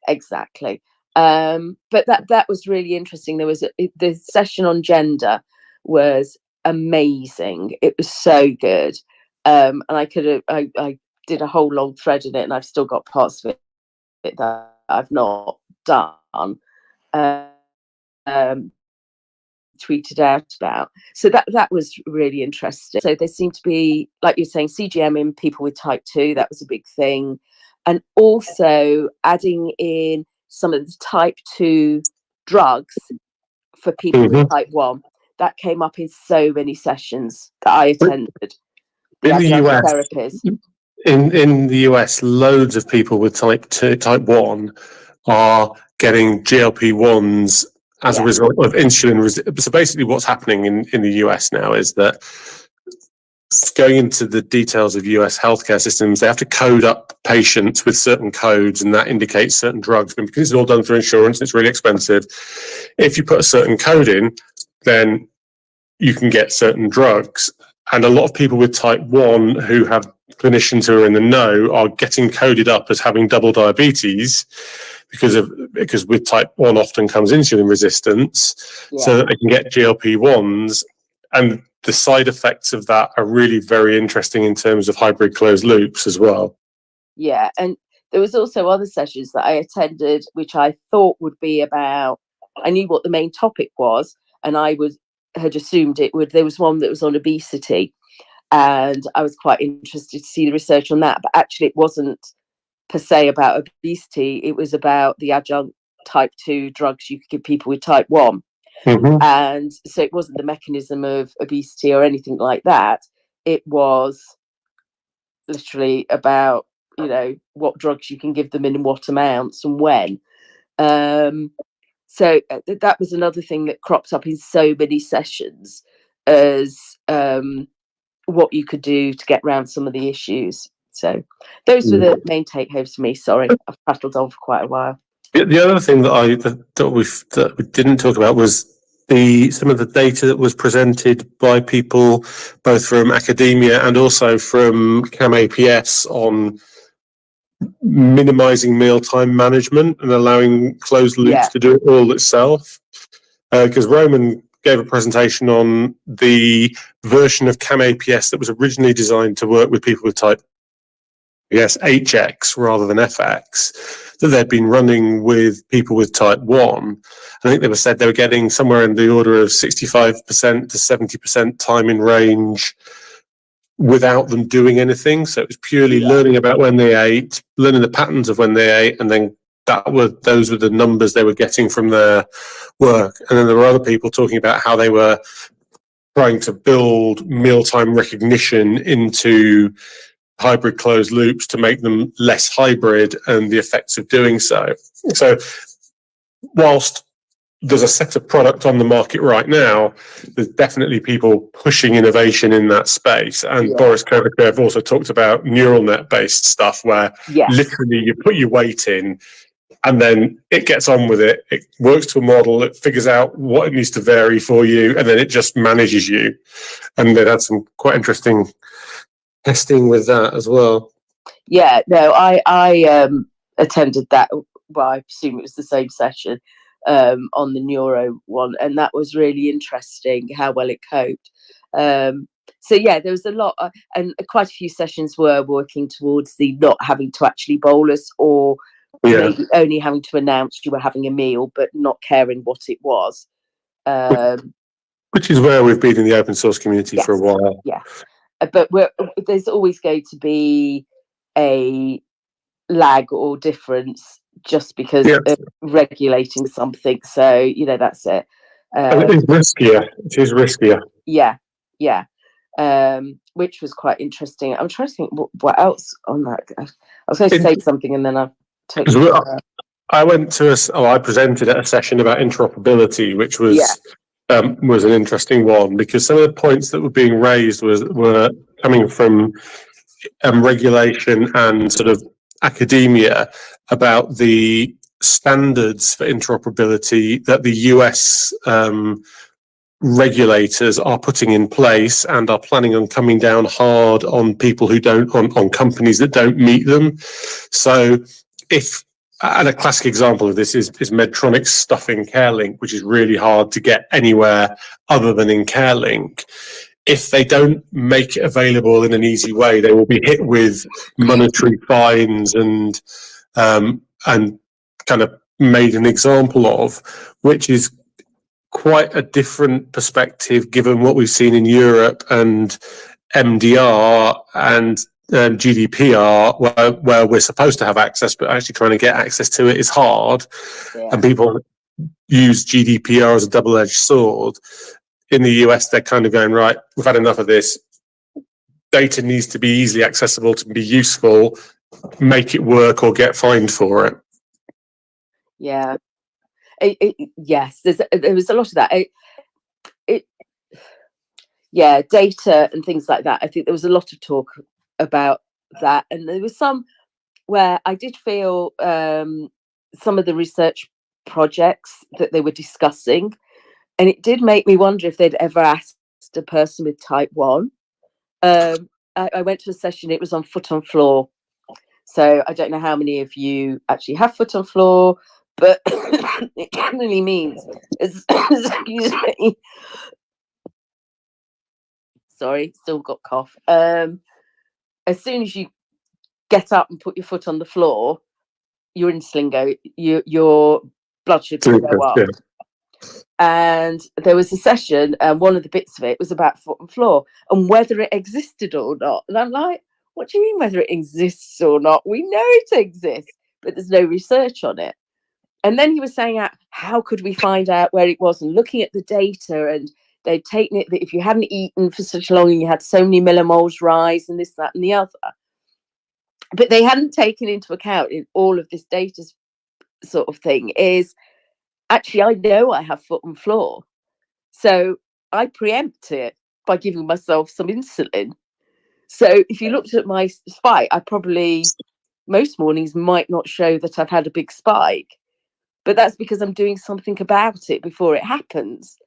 Exactly. But that was really interesting. There was the session on gender was amazing. It was so good. And I did a whole long thread in it, and I've still got parts of it that I've not done. Tweeted out about. So that was really interesting. So there seemed to be, like you're saying, CGM in people with type 2. That was a big thing. And also adding in some of the type 2 drugs for people with type 1. That came up in so many sessions that I attended. In the US, loads of people with type 1 are getting GLP-1s as a result of insulin resistance. So basically what's happening in the US now is that, going into the details of US healthcare systems, they have to code up patients with certain codes, and that indicates certain drugs. And because it's all done through insurance, it's really expensive. If you put a certain code in, then you can get certain drugs. And a lot of people with type 1 who have clinicians who are in the know are getting coded up as having double diabetes, because with type 1 often comes insulin resistance, so that they can get GLP-1s. And the side effects of that are really very interesting in terms of hybrid closed loops as well. Yeah, and there was also other sessions that I attended, which I thought would be about, I knew what the main topic was, and I had assumed it would. There was one that was on obesity, and I was quite interested to see the research on that, but actually it wasn't per se about obesity. It was about the adjunct type 2 drugs you could give people with type 1. And so it wasn't the mechanism of obesity or anything like that. It was literally about what drugs you can give them in what amounts and when. So that was another thing that cropped up in so many sessions as what you could do to get around some of the issues. So those were the main take homes for me. Sorry, I've prattled on for quite a while. The other thing that we didn't talk about was some of the data that was presented by people both from academia and also from CAM APS on minimizing mealtime management and allowing closed loops to do it all itself. Because Roman gave a presentation on the version of CAM APS that was originally designed to work with people with type HX rather than FX, that they'd been running with people with type 1. I think they were getting somewhere in the order of 65% to 70% time in range without them doing anything. So it was purely learning about when they ate, learning the patterns of when they ate, and then those were the numbers they were getting from their work. And then there were other people talking about how they were trying to build mealtime recognition into hybrid closed loops to make them less hybrid, and the effects of doing so. So whilst there's a set of product on the market right now, there's definitely people pushing innovation in that space. And Boris Kovachev also talked about neural net based stuff where literally you put your weight in and then it gets on with it. It works to a model, it figures out what it needs to vary for you, and then it just manages you. And they've had some quite interesting testing with that as well. Yeah, no, I attended that. Well, I presume it was the same session on the neuro one, and that was really interesting how well it coped. So yeah, there was a lot, and quite a few sessions were working towards the not having to actually bolus, or maybe only having to announce you were having a meal, but not caring what it was. Which is where we've been in the open source community for a while. Yes, but there's always going to be a lag or difference just because of regulating something. So, you know, that's it. It is riskier. It is riskier. Yeah. Which was quite interesting. I'm trying to think what else on that. I was going to say something and then I've totally I went to I presented at a session about interoperability, which was an interesting one, because some of the points that were being raised were coming from regulation and sort of academia about the standards for interoperability that the US regulators are putting in place and are planning on coming down hard on people who don't, on companies that don't meet them. So and a classic example of this is Medtronic's stuff in CareLink, which is really hard to get anywhere other than in CareLink. If they don't make it available in an easy way, they will be hit with monetary fines and kind of made an example of, which is quite a different perspective given what we've seen in Europe and MDR and GDPR, where we're supposed to have access, but actually trying to get access to it is hard. And people use GDPR as a double-edged sword. In the US, they're kind of going, right, we've had enough of this. Data needs to be easily accessible to be useful. Make it work or get fined for it. Yeah. Yes, there was a lot of that. Data and things like that. I think there was a lot of talk about that, and there was some where I did feel some of the research projects that they were discussing, and it did make me wonder if they'd ever asked a person with type 1. I went to a session, it was on foot on floor. So I don't know how many of you actually have foot on floor, but it generally means, excuse me, sorry, still got cough. As soon as you get up and put your foot on the floor, your insulin your blood sugar go up. And there was a session, and one of the bits of it was about foot and floor and whether it existed or not. And I'm like, what do you mean whether it exists or not? We know it exists, but there's no research on it. And then he was saying, how could we find out where it was? And looking at the data, and they'd taken it that if you hadn't eaten for such long and you had so many millimoles rise and this, that, and the other. But they hadn't taken into account in all of this data sort of thing is, actually, I know I have foot and floor. So I preempt it by giving myself some insulin. So if you looked at my spike, I probably, most mornings might not show that I've had a big spike. But that's because I'm doing something about it before it happens.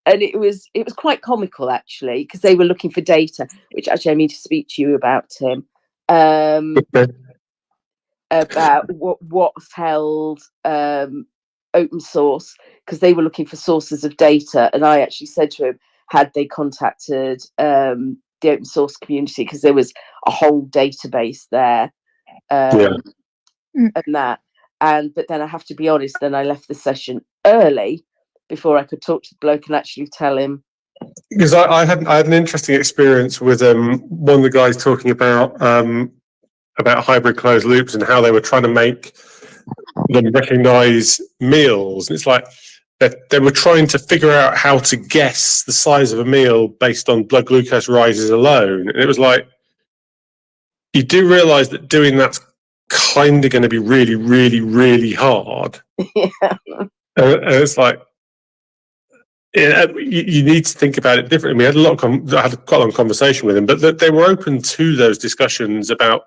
And it was quite comical, actually, because they were looking for data, which actually I need to speak to you about, Tim. about what's held open source, because they were looking for sources of data, and I actually said to him, had they contacted the open source community, because there was a whole database there, and that. But then I have to be honest, then I left the session early before I could talk to the bloke and actually tell him. Because I had an interesting experience with one of the guys talking about hybrid closed loops and how they were trying to make them recognize meals. And it's like they were trying to figure out how to guess the size of a meal based on blood glucose rises alone. And it was like, you do realize that doing that's kind of going to be really, really, really hard. Yeah. And it's like, you need to think about it differently. We had I had quite a long conversation with them, but they were open to those discussions about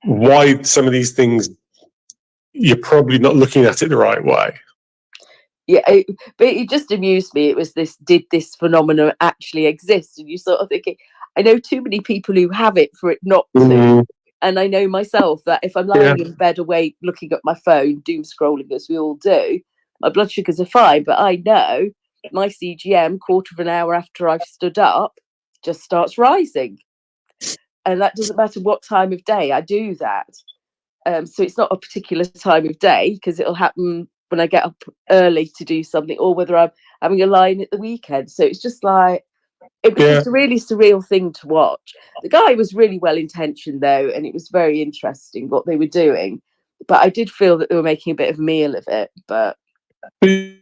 why some of these things you're probably not looking at it the right way. Yeah, but it just amused me. It was did this phenomenon actually exist? And you sort of thinking, I know too many people who have it for it not to. And I know myself that if I'm lying in bed awake, looking at my phone, doom scrolling as we all do, my blood sugars are fine. But I know my CGM, quarter of an hour after I've stood up, just starts rising. And that doesn't matter what time of day I do that. So it's not a particular time of day, because it'll happen when I get up early to do something, or whether I'm having a line at the weekend. So it's just like, it was just a really surreal thing to watch. The guy was really well intentioned though, and it was very interesting what they were doing. But I did feel that they were making a bit of a meal of it. But in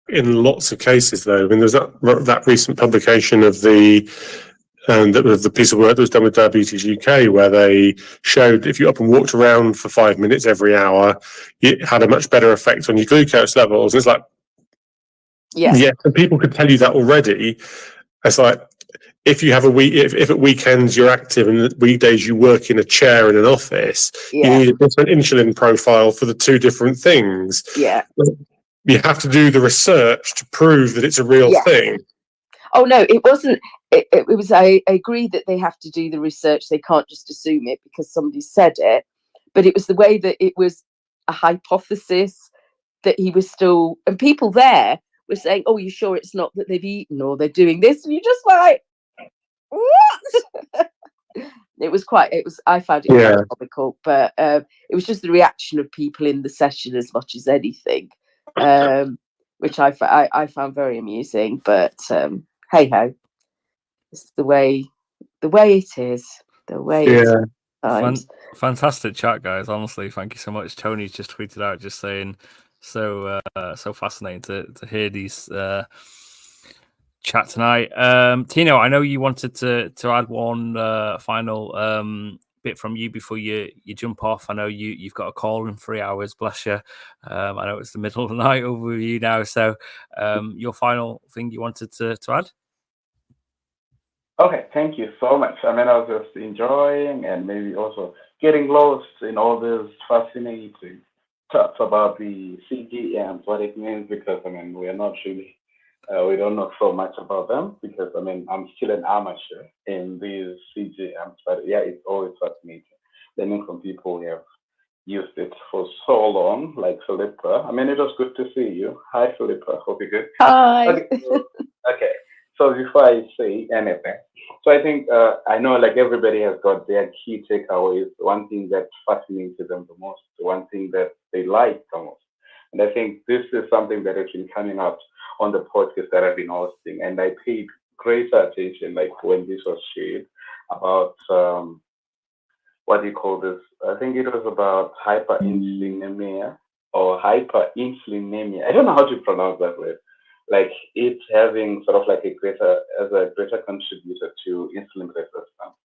lots of cases, though, I mean, there's that recent publication of the piece of work that was done with Diabetes UK, where they showed if you up and walked around for 5 minutes every hour, it had a much better effect on your glucose levels. It's like, and people could tell you that already. It's like, if you have if at weekends you're active and weekdays you work in a chair in an office, you need a different insulin profile for the two different things. Yeah. You have to do the research to prove that it's a real thing. Oh no, it wasn't. It was. I agree that they have to do the research. They can't just assume it because somebody said it. But it was the way that it was a hypothesis that he was still, and people there were saying, "Oh, you sure it's not that they've eaten or they're doing this?" And you're just like, "What?" It was. I found it quite comical, but it was just the reaction of people in the session as much as anything, which I found very amusing. But hey ho, it's the way it is. The way it is. Fantastic chat, guys. Honestly, thank you so much. Tony's just tweeted out just saying so fascinating to hear these chat tonight. Tino, I know you wanted to add one final bit from you before you jump off. I know you've got a call in 3 hours, bless you. I know it's the middle of the night over with you now, so your final thing you wanted to add? Okay, thank you so much. I mean, I was just enjoying and maybe also getting lost in all this fascinating stuff about the CGMs, what it means, because I mean, we are not really, we don't know so much about them, because I mean, I'm still an amateur in these CGMs, but yeah, it's always fascinating learning from people who have used it for so long, like Philippa. I mean, it was good to see you. Hi, Philippa. Hope you're good. Hi. Okay. So before I say anything, so I think I know like everybody has got their key takeaways, one thing that fascinated them the most, one thing that they liked the most. And I think this is something that has been coming up on the podcast that I've been hosting. And I paid great attention, like when this was shared about, what do you call this? I think it was about hyperinsulinemia or hyperinsulinemia. I don't know how to pronounce that word. Like it's having sort of like a greater contributor to insulin resistance.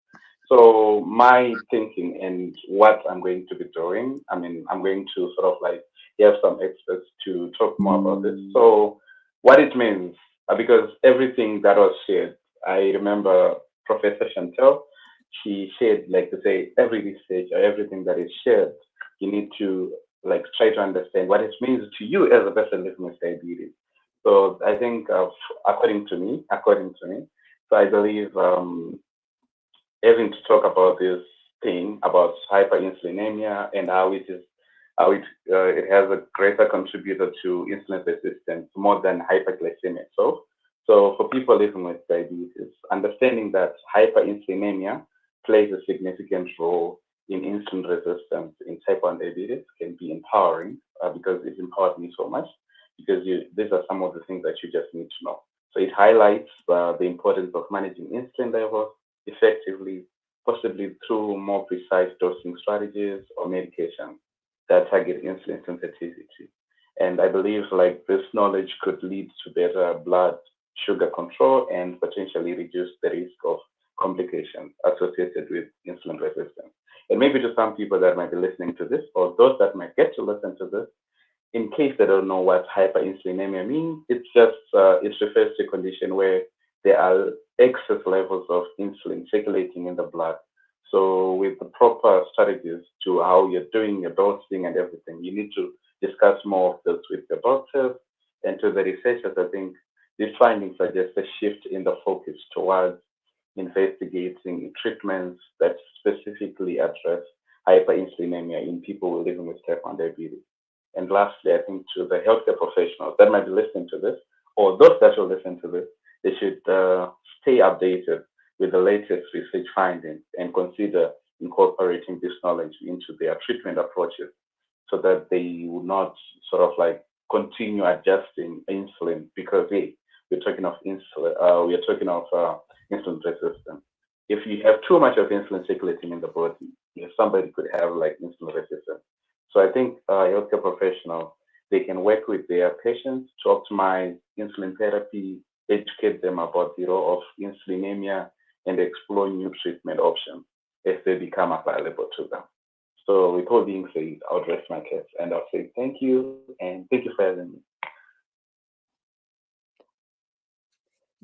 So my thinking and what I'm going to be doing, I mean, I'm going to sort of like have some experts to talk more about this. So what it means, because everything that was shared, I remember Professor Chantel, she shared like to say every research or everything that is shared, you need to like try to understand what it means to you as a person living with diabetes. So I think, according to me, so I believe having to talk about this thing about hyperinsulinemia and how it has a greater contributor to insulin resistance more than hyperglycemia. So for people living with diabetes, understanding that hyperinsulinemia plays a significant role in insulin resistance in type 1 diabetes can be empowering because it's empowered me so much because these are some of the things that you just need to know. So it highlights the importance of managing insulin levels effectively, possibly through more precise dosing strategies or medications that target insulin sensitivity. And I believe like this knowledge could lead to better blood sugar control and potentially reduce the risk of complications associated with insulin resistance. And maybe to some people that might be listening to this, or those that might get to listen to this, in case they don't know what hyperinsulinemia means, it's just it refers to a condition where there are excess levels of insulin circulating in the blood. So with the proper strategies to how you're doing your dosing and everything, you need to discuss more of this with your doctors. And to the researchers, I think these findings suggest a shift in the focus towards investigating treatments that specifically address hyperinsulinemia in people living with type 1 diabetes. And lastly, I think to the healthcare professionals that might be listening to this, or those that will listen to this, they should stay updated with the latest research findings and consider incorporating this knowledge into their treatment approaches so that they will not sort of like continue adjusting insulin because, hey, we're talking of insulin, we are talking of insulin resistance. If you have too much of insulin circulating in the body, somebody could have like insulin resistance. So I think healthcare professionals, they can work with their patients to optimize insulin therapy, educate them about the role of insulinemia, and explore new treatment options as they become available to them. So with all being said, I'll rest my case and I'll say thank you and thank you for having me.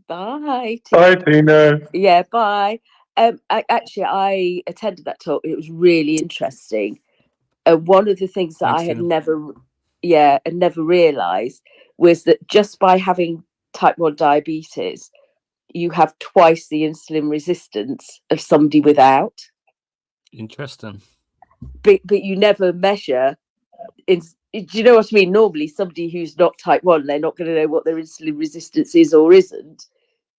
Bye. Bye, Tina. Yeah, bye. I attended that talk. It was really interesting. One of the things that Thanks, I had Tina. never realised was that just by having type 1 diabetes, you have twice the insulin resistance of somebody without. Interesting. But you never measure. Do you know what I mean? Normally, somebody who's not type 1, they're not going to know what their insulin resistance is or isn't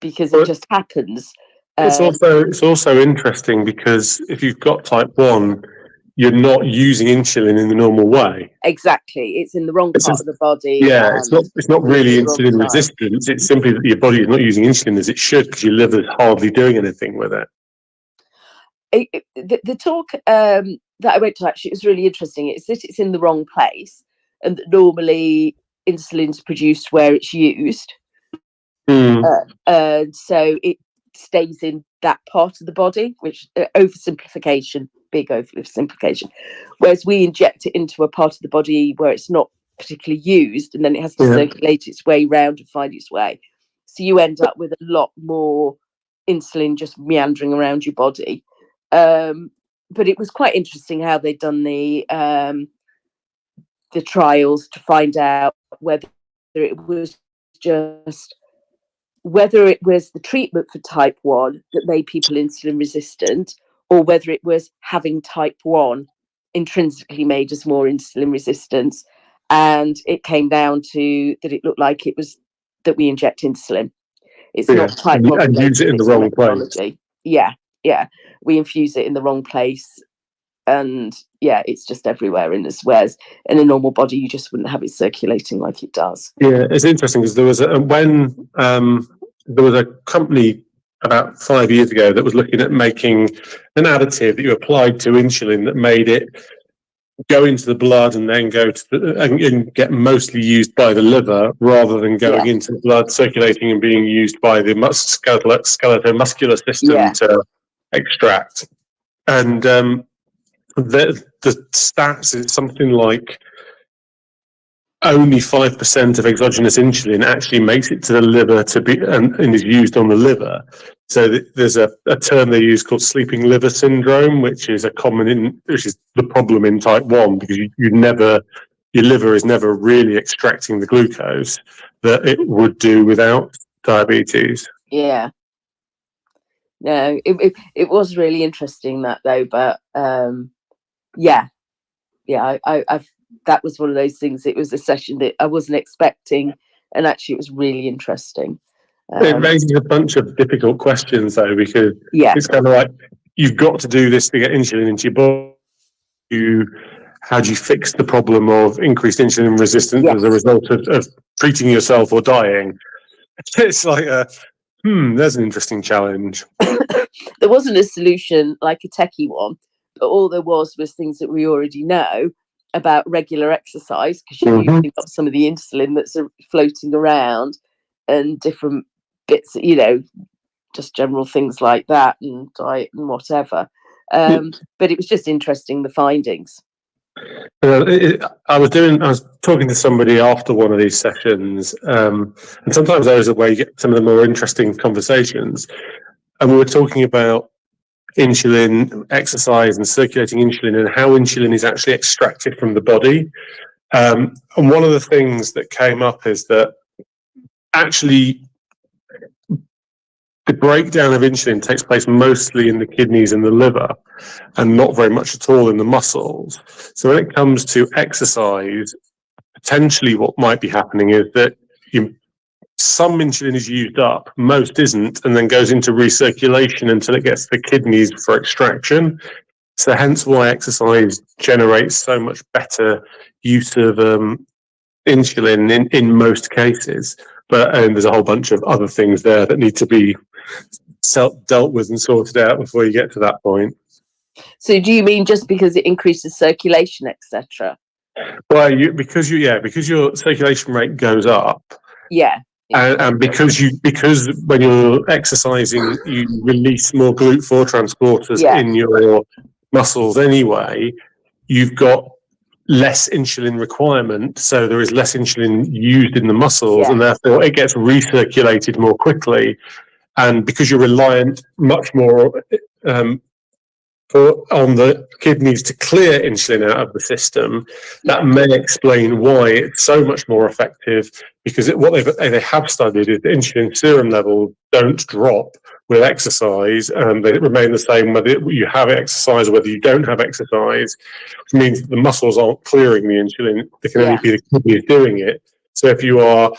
because it just happens. It's also interesting because if you've got type 1, you're not using insulin in the normal way. Exactly, it's in the wrong part of the body. Yeah, it's not really insulin resistance. It's simply that your body is not using insulin as it should because your liver's hardly doing anything with it. The talk that I went to actually was really interesting. It's that it's in the wrong place, and that normally insulin's produced where it's used, so it stays in that part of the body, which oversimplification, big oversimplification. Whereas we inject it into a part of the body where it's not particularly used, and then it has to circulate its way round and find its way. So you end up with a lot more insulin just meandering around your body. But it was quite interesting how they'd done the trials to find out whether it was the treatment for type 1 that made people insulin resistant, or whether it was having type 1 intrinsically made us more insulin resistant. And it came down to that it looked like it was that we inject insulin. It's not type 1 and use it in the wrong place. Yeah, we infuse it in the wrong place, and it's just everywhere in this. Whereas in a normal body, you just wouldn't have it circulating like it does. Yeah, it's interesting because there was a company about 5 years ago that was looking at making an additive that you applied to insulin that made it go into the blood and then go to and get mostly used by the liver rather than going into the blood, circulating and being used by the skeletal-muscular system to extract. And the stats is something like only 5% of exogenous insulin actually makes it to the liver to be and is used on the liver. So there's a term they use called sleeping liver syndrome, which is which is the problem in type 1 because your liver is never really extracting the glucose that it would do without diabetes. Yeah. No, it was really interesting that though, but I've that was one of those things. It was a session that I wasn't expecting, and actually it was really interesting. It raises a bunch of difficult questions though, because it's kind of like, you've got to do this to get insulin into your body. How do you fix the problem of increased insulin resistance as a result of treating yourself or dying? It's like, there's an interesting challenge. There wasn't a solution like a techie one, but all there was things that we already know about regular exercise, because you're using up some of the insulin that's floating around, and different bits, just general things like that, and diet and whatever. But it was just interesting, the findings. I was talking to somebody after one of these sessions, and sometimes those are where you get some of the more interesting conversations. And we were talking about insulin, exercise, and circulating insulin, and how insulin is actually extracted from the body. And one of the things that came up is that actually the breakdown of insulin takes place mostly in the kidneys and the liver, and not very much at all in the muscles. So when it comes to exercise, potentially what might be happening is that some insulin is used up, most isn't, and then goes into recirculation until it gets to the kidneys for extraction. So hence why exercise generates so much better use of insulin in most cases. But there's a whole bunch of other things there that need to be dealt with and sorted out before you get to that point. So do you mean just because it increases circulation, etc.? Well, because your circulation rate goes up. Yeah. And because when you're exercising, you release more GLUT4 transporters in your muscles anyway, you've got less insulin requirement, so there is less insulin used in the muscles, and therefore it gets recirculated more quickly. And because you're reliant much more on the kidneys to clear insulin out of the system, that may explain why it's so much more effective. Because what they have studied is the insulin serum level don't drop with exercise, and they remain the same whether you have exercise or whether you don't have exercise, which means that the muscles aren't clearing the insulin. They can only be the kidneys doing it. So if you are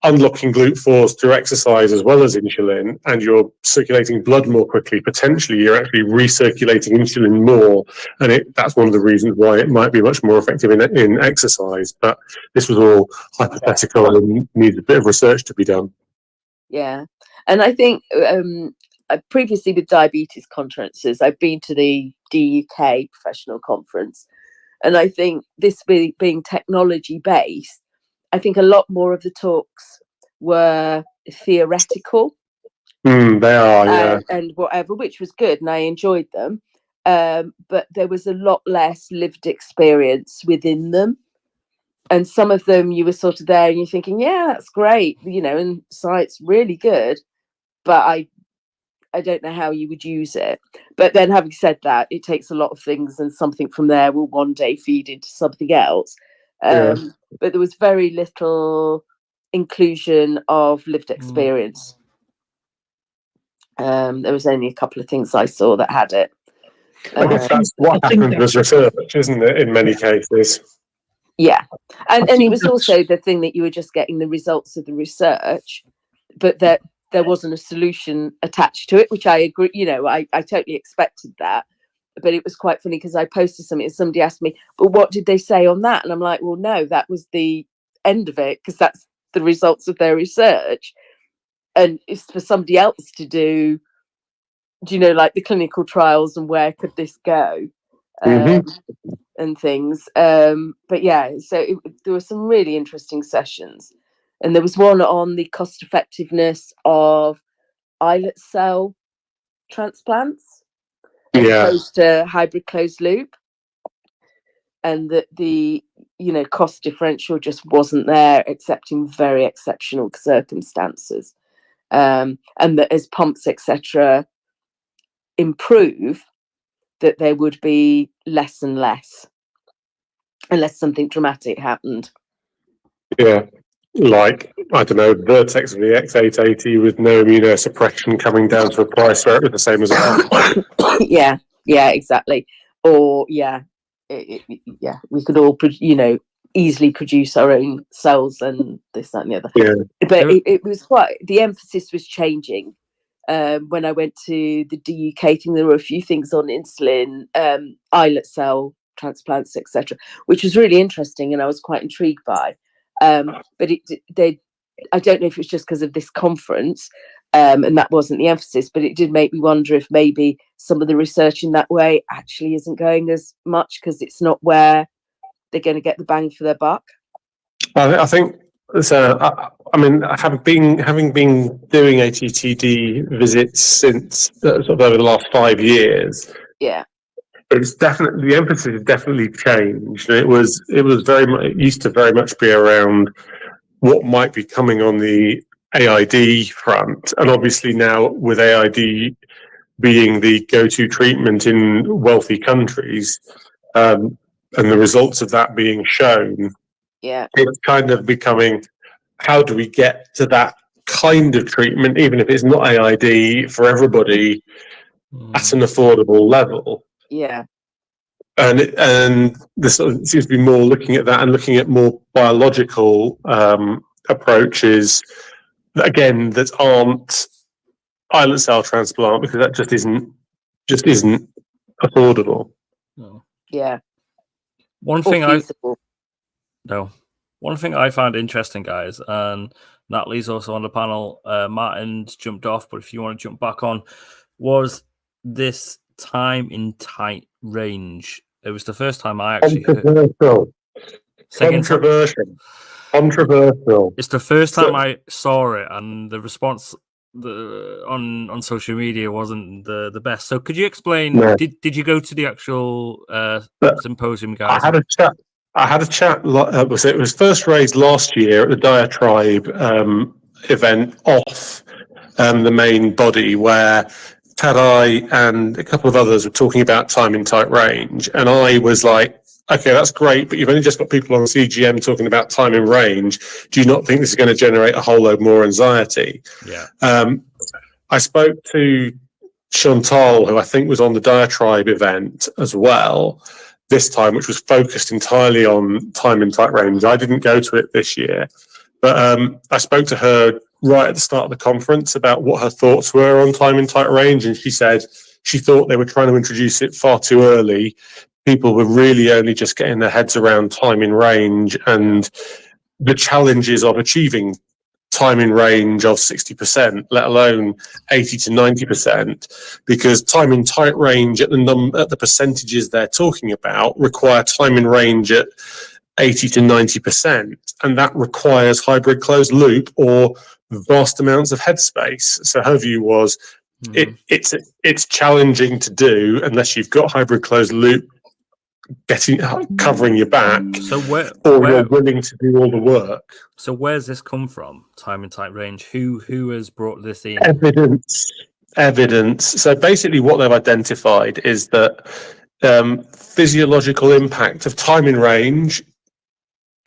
unlocking GLUT4s through exercise as well as insulin, and you're circulating blood more quickly, potentially you're actually recirculating insulin more, and that's one of the reasons why it might be much more effective in exercise. But this was all hypothetical and needs a bit of research to be done. Yeah, and I think previously with diabetes conferences, I've been to the DUK professional conference, and I think this being technology based, I think a lot more of the talks were theoretical. They are, yeah. And whatever, which was good, and I enjoyed them. But there was a lot less lived experience within them. And some of them you were sort of there and you're thinking, yeah, that's great, and science really good. But I don't know how you would use it. But then having said that, it takes a lot of things, and something from there will one day feed into something else. But there was very little inclusion of lived experience. There was only a couple of things I saw that had it. That's what happens with research, isn't it, in many cases? Yeah. And it was also the thing that you were just getting the results of the research, but that there wasn't a solution attached to it, which I agree, I totally expected that. But it was quite funny because I posted something and somebody asked me, but what did they say on that? And I'm like, well, no, that was the end of it, because that's the results of their research. And it's for somebody else to do, like the clinical trials and where could this go, and things. But yeah, so there were some really interesting sessions. And there was one on the cost effectiveness of islet cell transplants as opposed to hybrid closed loop, and that the cost differential just wasn't there except in very exceptional circumstances, and that as pumps etc improve, that there would be less and less unless something dramatic happened. like, I don't know, Vertex of the X880 with no immunosuppression coming down to a price where it was the same as a yeah, exactly. Or yeah, we could all, easily produce our own cells and this, that, and the other. Yeah. But it was quite, the emphasis was changing. When I went to the DUK thing, there were a few things on insulin, islet cell transplants, etc., which was really interesting, and I was quite intrigued by. But I don't know if it's just because of this conference, and that wasn't the emphasis, but it did make me wonder if maybe some of the research in that way actually isn't going as much because it's not where they're going to get the bang for their buck. I think so. I mean, having been doing ATTD visits since sort of over the last 5 years, Yeah, it's definitely, the emphasis has definitely changed. It was very much, it used to very much be around what might be coming on the AID front, and obviously now with AID being the go-to treatment in wealthy countries, and the results of that being shown, yeah, it's kind of becoming, how do we get to that kind of treatment, even if it's not AID, for everybody at an affordable level? yeah, And this sort of seems to be more looking at that and looking at more biological approaches, again, that aren't islet cell transplant, because that just isn't affordable. No. yeah. One thing I found interesting, guys, and Natalie's also on the panel. Martin's jumped off, but if you want to jump back on, was this time in tight range. It was the first time I actually heard. Controversial. It's the first time I saw it, and the response on social media wasn't the best. So could you explain? No. Did you go to the actual symposium, guys? I had a chat. It was first raised last year at the Diatribe event off the main body, where Tadai and a couple of others were talking about time in tight range, and I was like, okay, that's great, but you've only just got people on CGM talking about time in range. Do you not think this is going to generate a whole load more anxiety? Yeah. I spoke to Chantal, who I think was on the Diatribe event as well this time, which was focused entirely on time in tight range. I didn't go to it this year, but I spoke to her right at the start of the conference about what her thoughts were on time in tight range, and she said she thought they were trying to introduce it far too early. People were really only just getting their heads around time in range and the challenges of achieving time in range of 60%, let alone 80 to 90%, because time in tight range at the percentages they're talking about require time in range at 80 to 90%, and that requires hybrid closed loop or vast amounts of headspace. So her view was it's challenging to do unless you've got hybrid closed loop covering your back, you're willing to do all the work. So where's this come from? Time in tight range. Who has brought this in? Evidence. So basically, what they've identified is that physiological impact of time in range.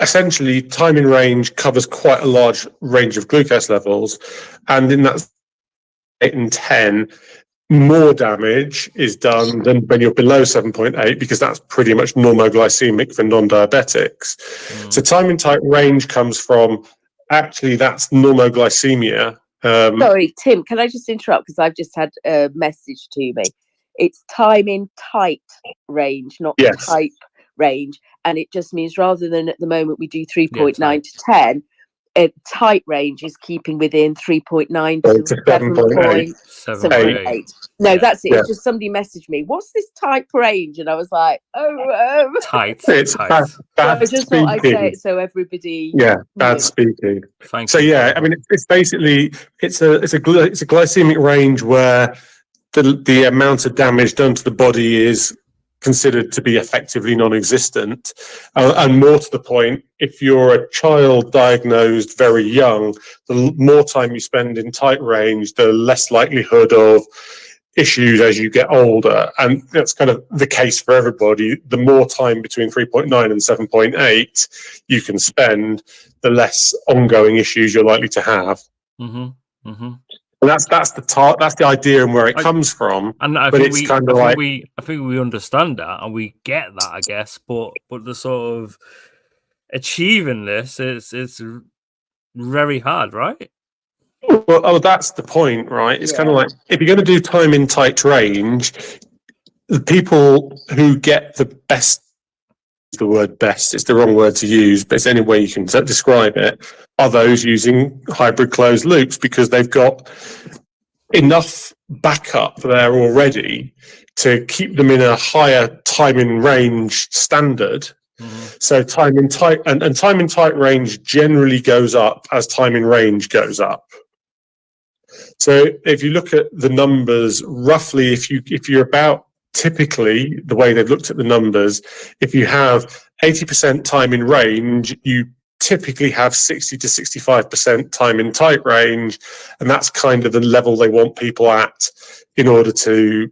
Essentially, time in range covers quite a large range of glucose levels, and in that 8 and 10. More damage is done than when you're below 7.8, because that's pretty much normoglycemic for non-diabetics. So time in tight range comes from, actually, that's normoglycemia. Sorry, Tim, can I just interrupt? Because I've just had a message to me. It's time in tight range, not type range. And it just means rather than at the moment we do 3.9 to 10, tight range is keeping within 3.9 to 7.8. No, that's it. It's just somebody messaged me, what's this type range? And I was like, tight. It's bad I just thought I'd say it so everybody. Yeah, bad speaking. Thank so you. Yeah, I mean, it's basically it's a glycemic range where the amount of damage done to the body is considered to be effectively non-existent, and more to the point, if you're a child diagnosed very young, the more time you spend in tight range, the less likelihood of issues as you get older, and that's kind of the case for everybody. The more time between 3.9 and 7.8 you can spend, the less ongoing issues you're likely to have. And that's the idea and where it comes from. And I but think it's we, kind I of think like we, I think we understand that and we get that, I guess. But the sort of achieving this, it's very hard, right? well, that's the point, right? It's kind of like, if you're going to do time in tight range, the people who get the best, the word best, it's the wrong word to use, but it's any way you can describe it, are those using hybrid closed loops, because they've got enough backup there already to keep them in a higher time in range standard. So time in tight and time in tight range generally goes up as time in range goes up. So if you look at the numbers, roughly, if you're about, typically the way they've looked at the numbers, if you have 80% time in range, you typically have 60 to 65% time in tight range, and that's kind of the level they want people at in order to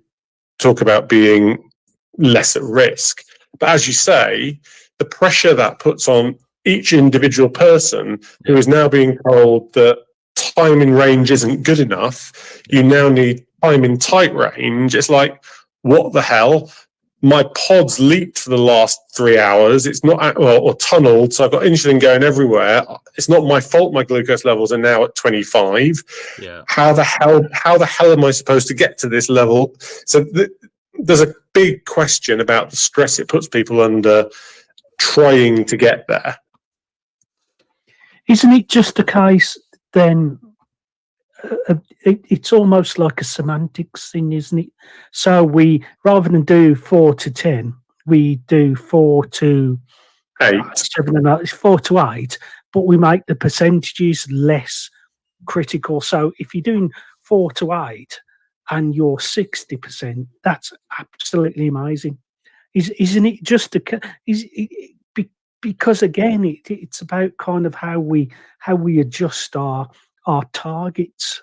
talk about being less at risk. But as you say, the pressure that puts on each individual person who is now being told that time in range isn't good enough, you now need time in tight range. It's like, what the hell? My pod's leaked for the last 3 hours. It's not, or tunneled, so I've got insulin going everywhere. It's not my fault my glucose levels are now at 25. Yeah. How the hell am I supposed to get to this level? So there's a big question about the stress it puts people under trying to get there. Isn't it just a case then? It's almost like a semantics thing, isn't it? So we, rather than do 4 to 10, we do 4 to 8, 7 and 8, 4 to 8, but we make the percentages less critical. So if you're doing 4 to 8 and you're 60%, that's absolutely amazing. Isn't it just because again, it's about kind of how we adjust our targets.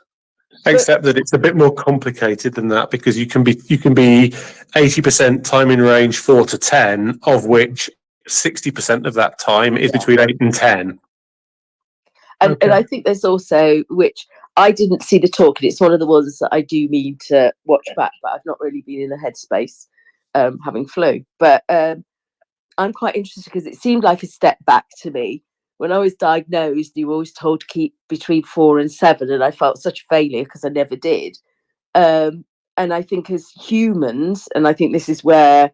Except that it's a bit more complicated than that, because you can be 80% time in range 4 to 10, of which 60% of that time is between 8 and 10. And I think there's also, which I didn't see the talk, and it's one of the ones that I do mean to watch back, but I've not really been in a headspace having flu. But I'm quite interested because it seemed like a step back to me. When I was diagnosed, you were always told to keep between 4 and 7, and I felt such a failure because I never did. And I think as humans, and I think this is where,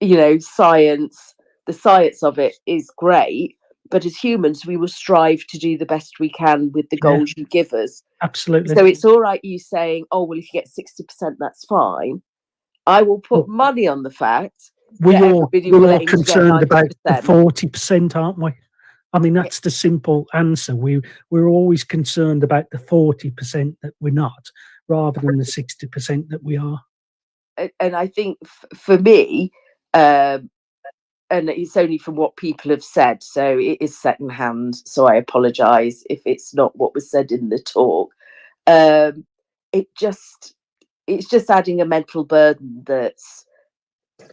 the science of it is great, but as humans, we will strive to do the best we can with the goals you give us. Absolutely. So it's all right you saying, oh, well, if you get 60%, that's fine. I will put money on the fact we're all concerned about the 40%, aren't we? I mean, that's the simple answer. We're always concerned about the 40% that we're not, rather than the 60% that we are. And I think for me, and it's only from what people have said, so it is secondhand, so I apologise if it's not what was said in the talk. It's just adding a mental burden that's,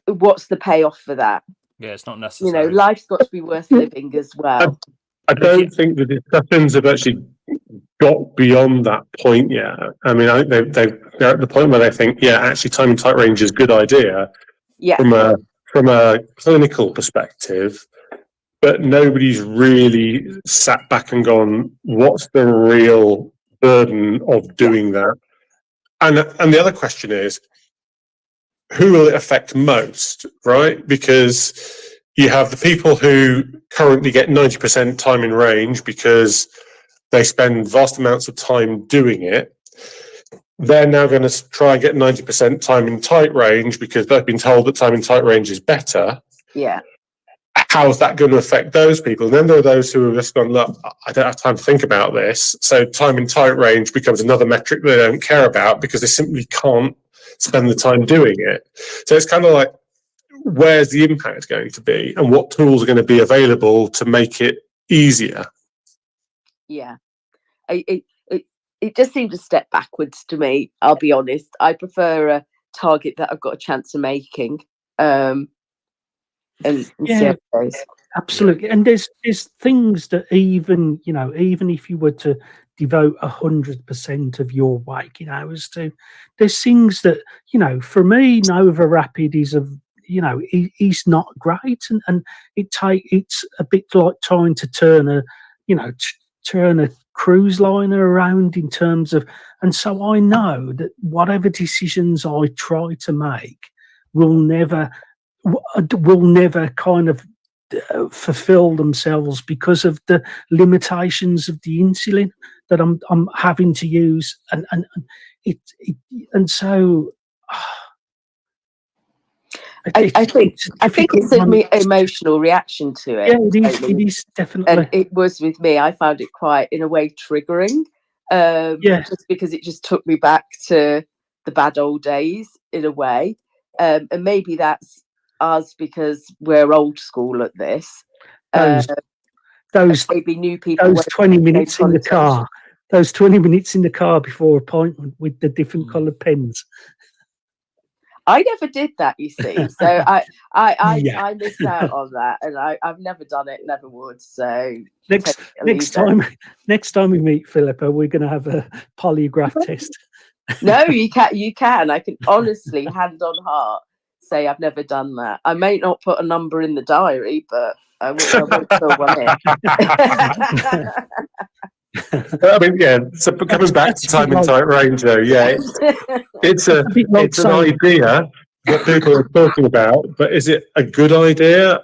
what's the payoff for that? Yeah, it's not necessary. Life's got to be worth living as well. I don't think the discussions have actually got beyond that point yet. I mean, I think they're at the point where they think, actually, time in tight range is a good idea from a clinical perspective, but nobody's really sat back and gone, what's the real burden of doing that? And the other question is, who will it affect most, right? Because you have the people who currently get 90% time in range because they spend vast amounts of time doing it. They're now going to try and get 90% time in tight range because they've been told that time in tight range is better. Yeah. How's that going to affect those people? And then there are those who have just gone, look, I don't have time to think about this. So time in tight range becomes another metric they don't care about because they simply can't spend the time doing it. So it's kind of like, where's the impact going to be and what tools are going to be available to make it easier? Yeah. it just seemed a step backwards to me. I'll be honest. I prefer a target that I've got a chance of making, and see how it goes. Absolutely. And there's things that even, you know, even if you were to devote 100% of your waking hours to, there's things that, you know, for me, Nova Rapid is is not great, and it's a bit like trying to turn a, you know, turn a cruise liner around in terms of, and so I know that whatever decisions I try to make will never kind of fulfill themselves because of the limitations of the insulin that I'm having to use, and so I think it's an emotional reaction to it. Yeah, it is definitely, and it was with me. I found it quite, in a way, triggering. Just because it just took me back to the bad old days in a way, and maybe that's us because we're old school at this. Those maybe new people. Those 20 minutes in the car. Those 20 minutes in the car before appointment with the different coloured pens. I never did that, you see. So I missed out on that, and I've never done it, never would. So next time we meet Philippa, we're going to have a polygraph test. No, you can. I can honestly, hand on heart, say I've never done that. I may not put a number in the diary, but I won't fill one in. I mean, yeah. So coming back to time and tight range, though, yeah, it's an idea that people are talking about, but is it a good idea?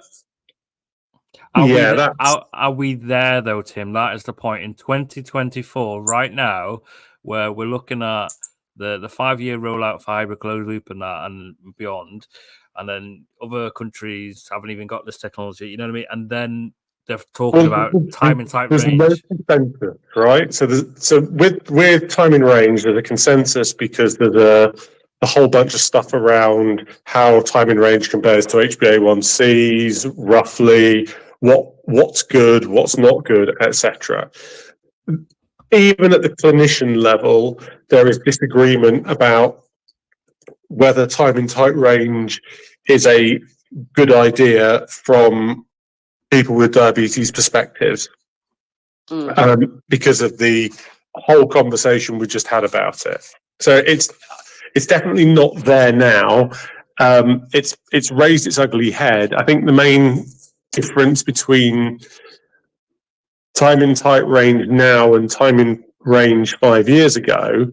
Are we there though, Tim? That is the point. In 2024, right now, where we're looking at the 5-year rollout for hybrid closed loop and that and beyond, and then other countries haven't even got this technology. You know what I mean? And then they're talking about time and tight range. There's no consensus, right? So with time and range, there's a consensus because there's a whole bunch of stuff around how time and range compares to HbA1cs, roughly what's good, what's not good, etc. Even at the clinician level, there is disagreement about whether time and tight range is a good idea from people with diabetes perspectives, because of the whole conversation we just had about it. So it's definitely not there now. It's raised its ugly head. I think the main difference between time in tight range now and time in range 5 years ago,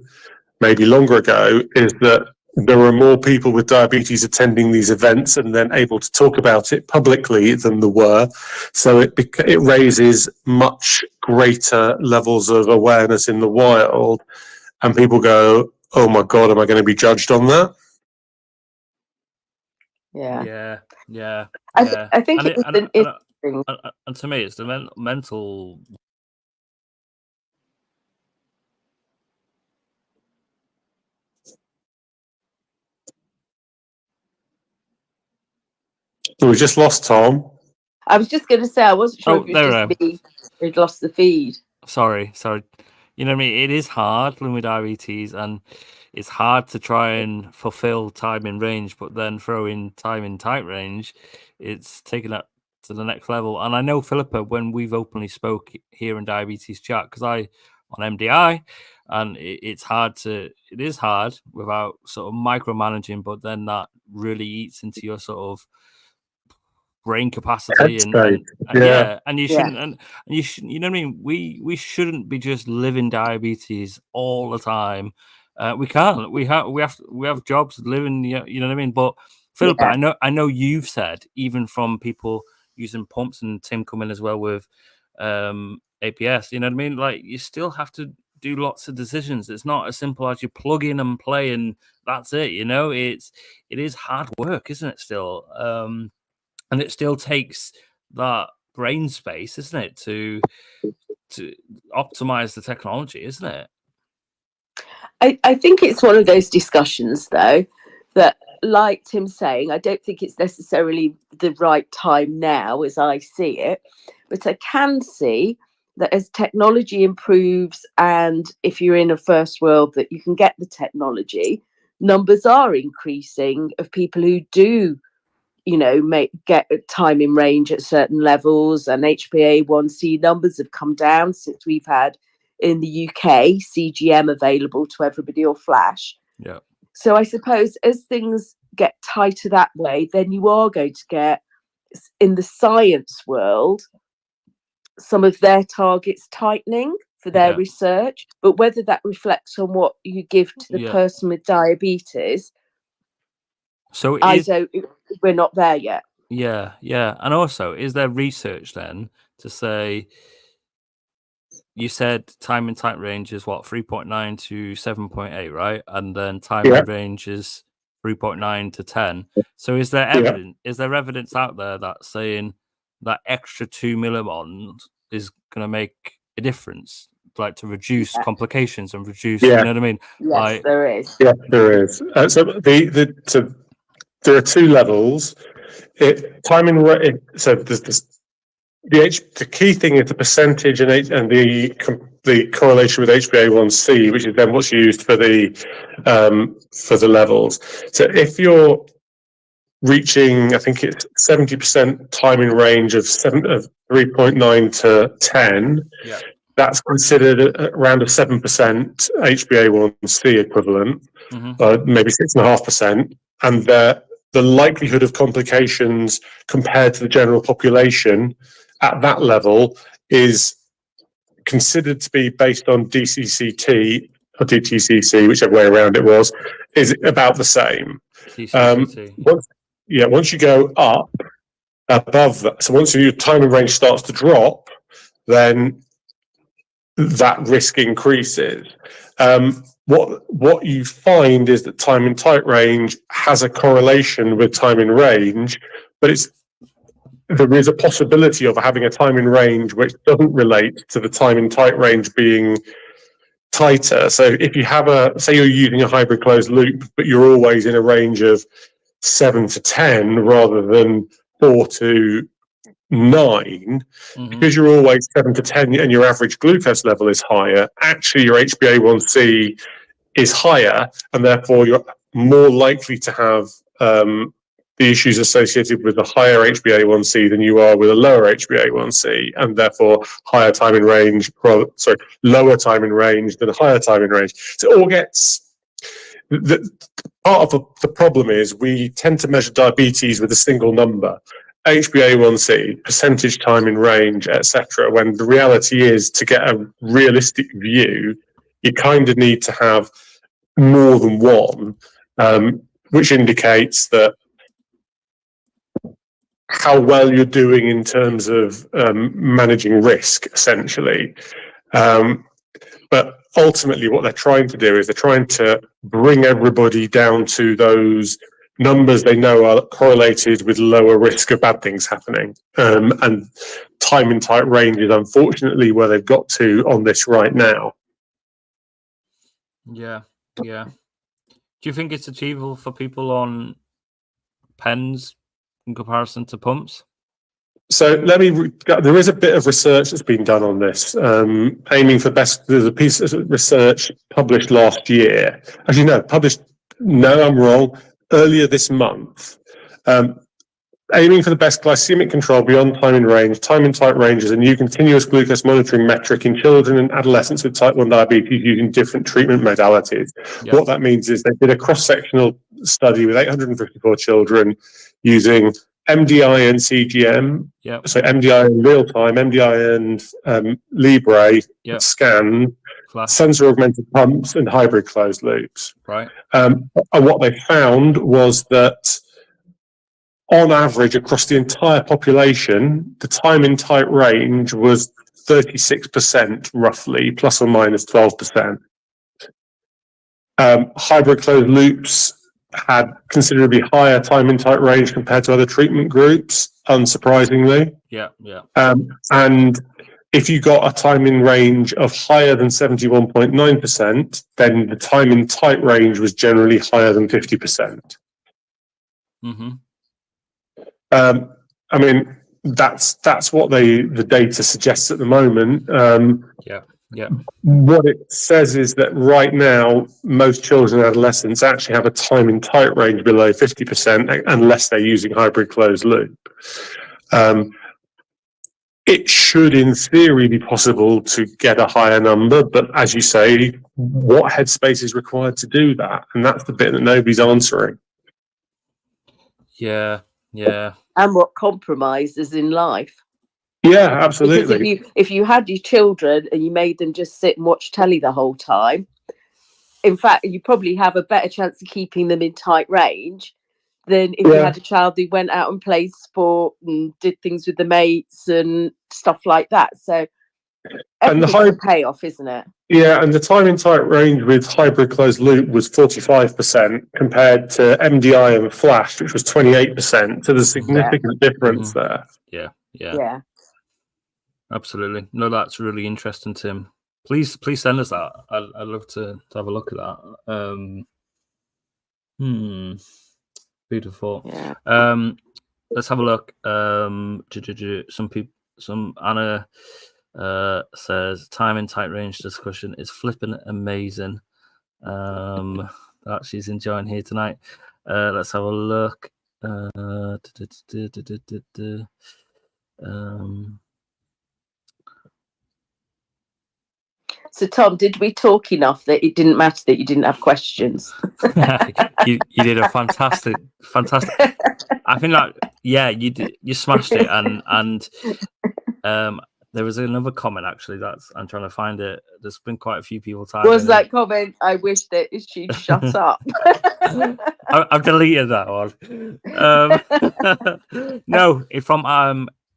maybe longer ago, is that there are more people with diabetes attending these events and then able to talk about it publicly than there were. So it raises much greater levels of awareness in the wild, and people go, "Oh my God, am I going to be judged on that?" Yeah. I think it's an interesting. And to me, it's the mental. So we just lost Tom. I was just going to say, I wasn't sure if it was just me who'd lost the feed. Sorry. You know what I mean? It is hard living with diabetes, and it's hard to try and fulfill time in range, but then throw in time in tight range. It's taken that to the next level. And I know, Philippa, when we've openly spoke here in Diabetes Chat, because I on MDI, and it is hard without sort of micromanaging, but then that really eats into your sort of brain capacity and you shouldn't and you shouldn't, you know what I mean? We shouldn't be just living diabetes all the time. We can't. We have jobs living, you know what I mean? But Philippa, I know you've said, even from people using pumps, and Tim coming as well with APS, you know what I mean? Like, you still have to do lots of decisions. It's not as simple as you plug in and play and that's it, you know? It is hard work, isn't it, still? And it still takes that brain space, isn't it, to optimize the technology, isn't it? I think it's one of those discussions, though, that, like Tim's saying, I don't think it's necessarily the right time now as I see it, but I can see that as technology improves, and if you're in a first world that you can get the technology, numbers are increasing of people who do, get time in range at certain levels, and HbA1c numbers have come down since we've had in the UK CGM available to everybody, or flash. Yeah. So I suppose as things get tighter that way, then you are going to get, in the science world, some of their targets tightening for their research. But whether that reflects on what you give to the person with diabetes, so we're not there yet. Yeah. And also, is there research then to say, you said time in tight range is what, 3.9 to 7.8, right? And then time in range is 3.9 to 10. So is there evidence? Is there evidence out there that's saying that extra 2 millimol is going to make a difference, like to reduce complications and reduce? You know what I mean? Yes, there is. Yeah, there is. So there are two levels. The key thing is the percentage and the correlation with HbA1c, which is then what's used for the levels. So if you're reaching, I think it's 70% time in range of 3.9 to 10, that's considered around a 7% HbA1c equivalent, maybe 6.5%, and the likelihood of complications compared to the general population at that level is considered to be, based on DCCT or DTCC, whichever way around it was, is about the same. Once you go up above that, so once your time in range starts to drop, then that risk increases. What you find is that time in tight range has a correlation with time in range, but there is a possibility of having a time in range which doesn't relate to the time in tight range being tighter. So if you have say you're using a hybrid closed loop, but you're always in a range of 7 to 10 rather than 4 to 9, because you're always 7 to 10 and your average glucose level is higher, actually your HbA1c is higher, and therefore you're more likely to have the issues associated with a higher HbA1c than you are with a lower HbA1c, and therefore lower time in range than a higher time in range. So it all gets... Part of the problem is we tend to measure diabetes with a single number, HbA1c, percentage time in range, etc., when the reality is, to get a realistic view, you kind of need to have more than one, which indicates that how well you're doing in terms of managing risk, essentially. But ultimately what they're trying to do is they're trying to bring everybody down to those numbers they know are correlated with lower risk of bad things happening. And time in tight range is unfortunately where they've got to on this right now. Yeah. Do you think it's achievable for people on pens in comparison to pumps? So there is a bit of research that's been done on this, aiming for best. There's a piece of research published last year. I'm wrong. Earlier this month, aiming for the best glycemic control beyond time in range. Time in tight range is a new continuous glucose monitoring metric in children and adolescents with type 1 diabetes using different treatment modalities. What that means is they did a cross-sectional study with 854 children using MDI and CGM, so MDI in real time, MDI and Libre scan, sensor augmented pumps, and hybrid closed loops. Right. And what they found was that on average across the entire population, the time in tight range was 36% roughly, plus or minus 12%. Hybrid closed loops had considerably higher time in tight range compared to other treatment groups, unsurprisingly. And if you got a time in range of higher than 71.9%, then the time in tight range was generally higher than 50%. I mean, that's what the data suggests at the moment. Yeah. What it says is that right now, most children and adolescents actually have a time in tight range below 50% unless they're using hybrid closed loop. It should, in theory, be possible to get a higher number, but as you say, what headspace is required to do that? And that's the bit that nobody's answering. Yeah. And what compromises in life. Yeah, absolutely. Because if you had your children and you made them just sit and watch telly the whole time, in fact, you probably have a better chance of keeping them in tight range than if you had a child who went out and played sport and did things with the mates and stuff like that. So everything's a payoff, isn't it? Yeah, and the time in tight range with hybrid closed loop was 45% compared to MDI and flash, which was 28%. So there's a significant difference there. Yeah. Absolutely. No, that's really interesting, Tim. Please send us that. I'd love to have a look at that. Beautiful. Yeah. Let's have a look. Some Anna says time in tight range discussion is flipping amazing. That she's enjoying here tonight. Let's have a look. So, Tom, did we talk enough that it didn't matter that you didn't have questions? you did a fantastic. I think you smashed it, and there was another comment actually I'm trying to find it. There's been quite a few people typing. Was that comment? I wish that she'd shut up. I've deleted that one. No, from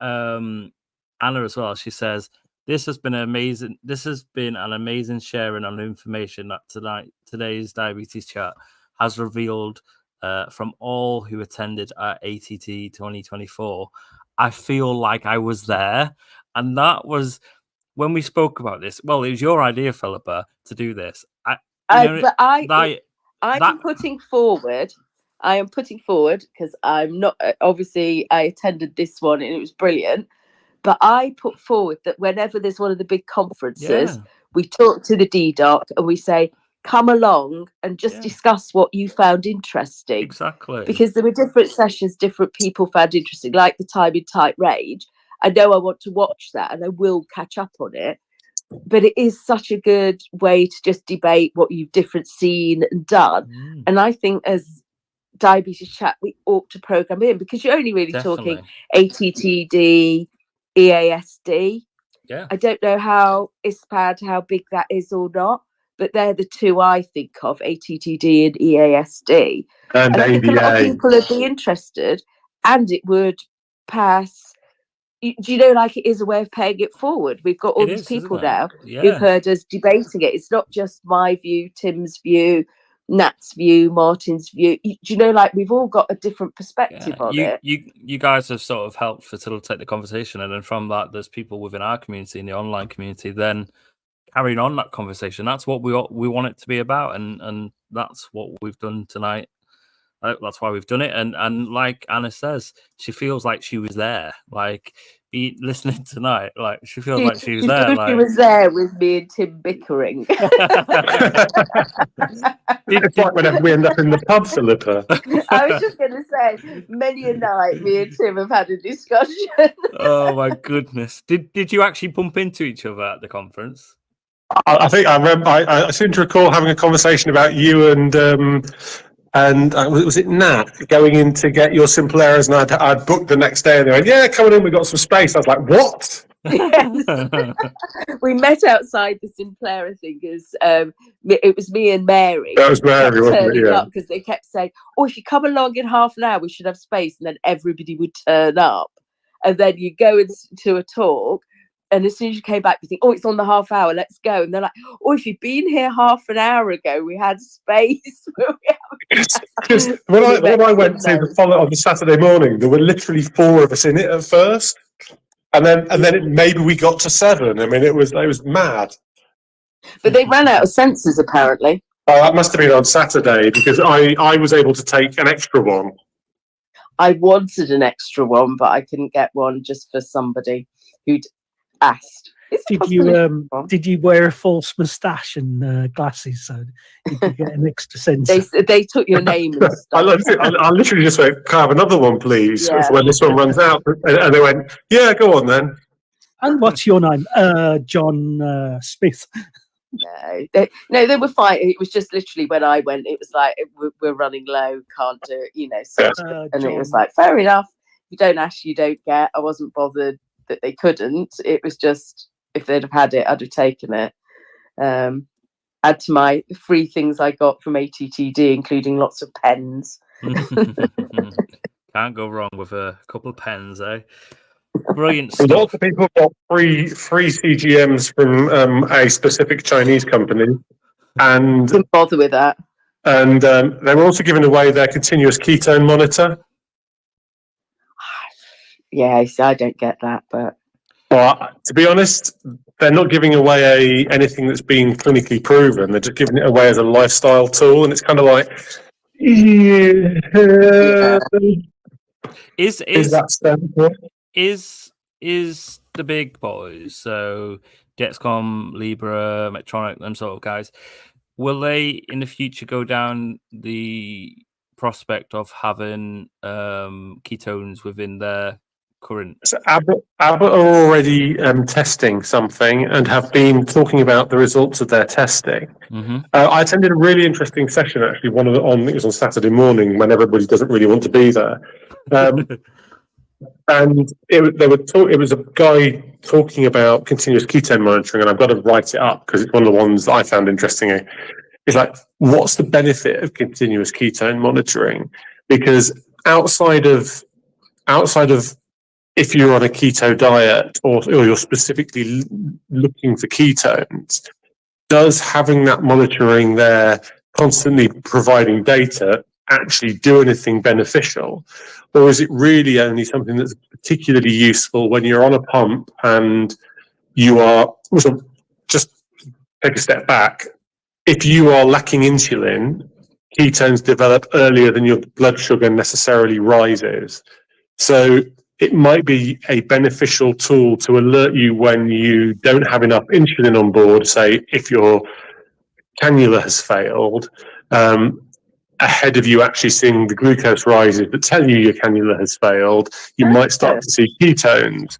Anna as well. She says, This has been amazing. This has been an amazing sharing on information that today's diabetes chat has revealed from all who attended at ATT 2024. I feel like I was there, and that was when we spoke about this. Well, it was your idea, Philippa, to do this. I am putting forward because I'm not obviously I attended this one and it was brilliant. But I put forward that whenever there's one of the big conferences, we talk to the DDoc and we say, come along and just discuss what you found interesting. Exactly. Because there were different sessions, different people found interesting, like the time in tight range. I know I want to watch that and I will catch up on it. But it is such a good way to just debate what you've different seen and done. And I think as Diabetes Chat, we ought to program in because you're only really talking ATTD, EASD. Yeah. I don't know how big that is or not, but they're the two I think of, ATTD and EASD. And I think a lot of ADA. people would be interested and it would pass. Do you know, like it is a way of paying it forward? We've got all these people now who've heard us debating it. It's not just my view, Tim's view, Nat's view, Martin's view. Do you know, like we've all got a different perspective on it. You guys have sort of helped facilitate the conversation, and then from that, there's people within our community, in the online community, then carrying on that conversation. That's what we want it to be about, and that's what we've done tonight. That's why we've done it, and like Anna says, she feels like she was there, like listening tonight. Like she feels like she was there. Like she was there with me and Tim bickering. It's like whenever we end up in the pub, Philippa. I was just going to say, many a night me and Tim have had a discussion. Oh my goodness! Did you actually bump into each other at the conference? I think I remember. I seem to recall having a conversation about you and was it Nat going in to get your simple errors, and I'd booked the next day, and they went, "Yeah, coming in, we got some space." I was like, "What?" Yes. We met outside the Sinclair, I think, it was me and Mary. That was Mary, wasn't it? Yeah. Because they kept saying, "Oh, if you come along in half an hour, we should have space," and then everybody would turn up, and then you go into a talk. And as soon as you came back, you think, "Oh, it's on the half hour, let's go." And they're like, "Oh, if you've been here half an hour ago, we had space." Because when I went to the follow on the Saturday morning, there were literally 4 of us in it at first, and then maybe we got to 7. I mean, it was mad. But they ran out of sensors apparently. Oh, that must have been on Saturday because I was able to take an extra one. I wanted an extra one, but I couldn't get one just for somebody who'd asked. Did you wear a false moustache and glasses so you could get an extra sensor? They took your name and I stuff. literally just went, "Can I have another one, please?" Yeah. When this one runs out, and they went, "Yeah, go on then." And what's your name? John Smith. No, they were fine. It was just literally when I went, it was like we're running low, can't do it, you know. And it was like, fair enough. You don't ask, you don't get. I wasn't bothered that they couldn't. It was just, if they'd have had it, I'd have taken it. Add to my free things I got from ATTD, including lots of pens. Can't go wrong with a couple of pens, eh? Brilliant stuff. stuff. Lots of people got free CGMs from a specific Chinese company, and didn't bother with that. And they were also giving away their continuous ketone monitor. Yeah, I don't get that, but to be honest, they're not giving away anything that's been clinically proven. They're just giving it away as a lifestyle tool, and it's kind of like, Is the big boys, so Dexcom, Libra, Medtronic, them sort of guys, will they in the future go down the prospect of having ketones within their current? So Abbott are already testing something and have been talking about the results of their testing. Mm-hmm. I attended a really interesting session, actually, it was on Saturday morning when everybody doesn't really want to be there. And it was a guy talking about continuous ketone monitoring, and I've got to write it up because it's one of the ones that I found interesting. It's like, what's the benefit of continuous ketone monitoring? Because outside of if you're on a keto diet or you're specifically looking for ketones, does having that monitoring there, constantly providing data, actually do anything beneficial? Or is it really only something that's particularly useful when you're on a pump and you are, so just take a step back, if you are lacking insulin, ketones develop earlier than your blood sugar necessarily rises. So it might be a beneficial tool to alert you when you don't have enough insulin on board, say if your cannula has failed, ahead of you actually seeing the glucose rises that tell you your cannula has failed, you might start to see ketones.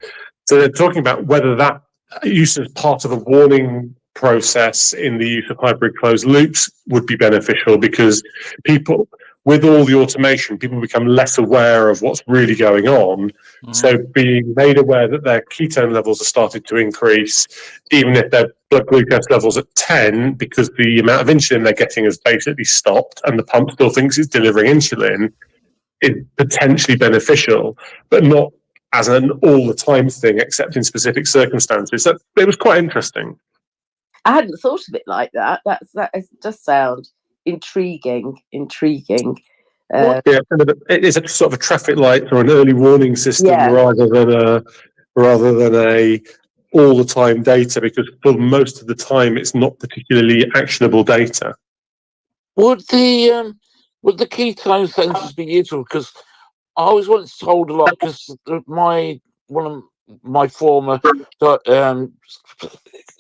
So they're talking about whether that use as part of a warning process in the use of hybrid closed loops would be beneficial, because people, with all the automation, people become less aware of what's really going on. Mm-hmm. So being made aware that their ketone levels have started to increase, even if their blood glucose levels at 10, because the amount of insulin they're getting has basically stopped and the pump still thinks it's delivering insulin, is potentially beneficial, but not as an all-the-time thing, except in specific circumstances. So it was quite interesting. I hadn't thought of it like that. That does sound intriguing. Yeah, it's a sort of a traffic light or an early warning system, rather than a all the time data, because for most of the time it's not particularly actionable data. Would the ketone sensors be useful? Because I was once told a lot, because one of my former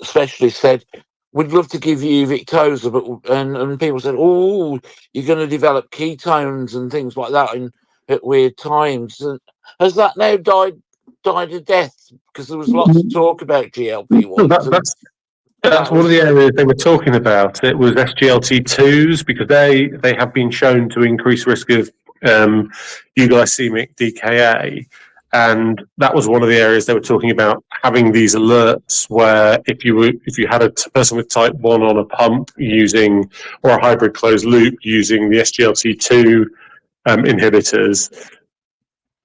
specialists said, we'd love to give you Victoza, but and people said, oh, you're going to develop ketones and things like that at weird times. And has that now died a death? Because there was lots of talk about GLP-1s. That's one of the areas they were talking about. It was SGLT2s, because they have been shown to increase risk of euglycemic DKA. And that was one of the areas they were talking about, having these alerts where if you had a person with type 1 on a pump or a hybrid closed loop using the SGLT2 inhibitors,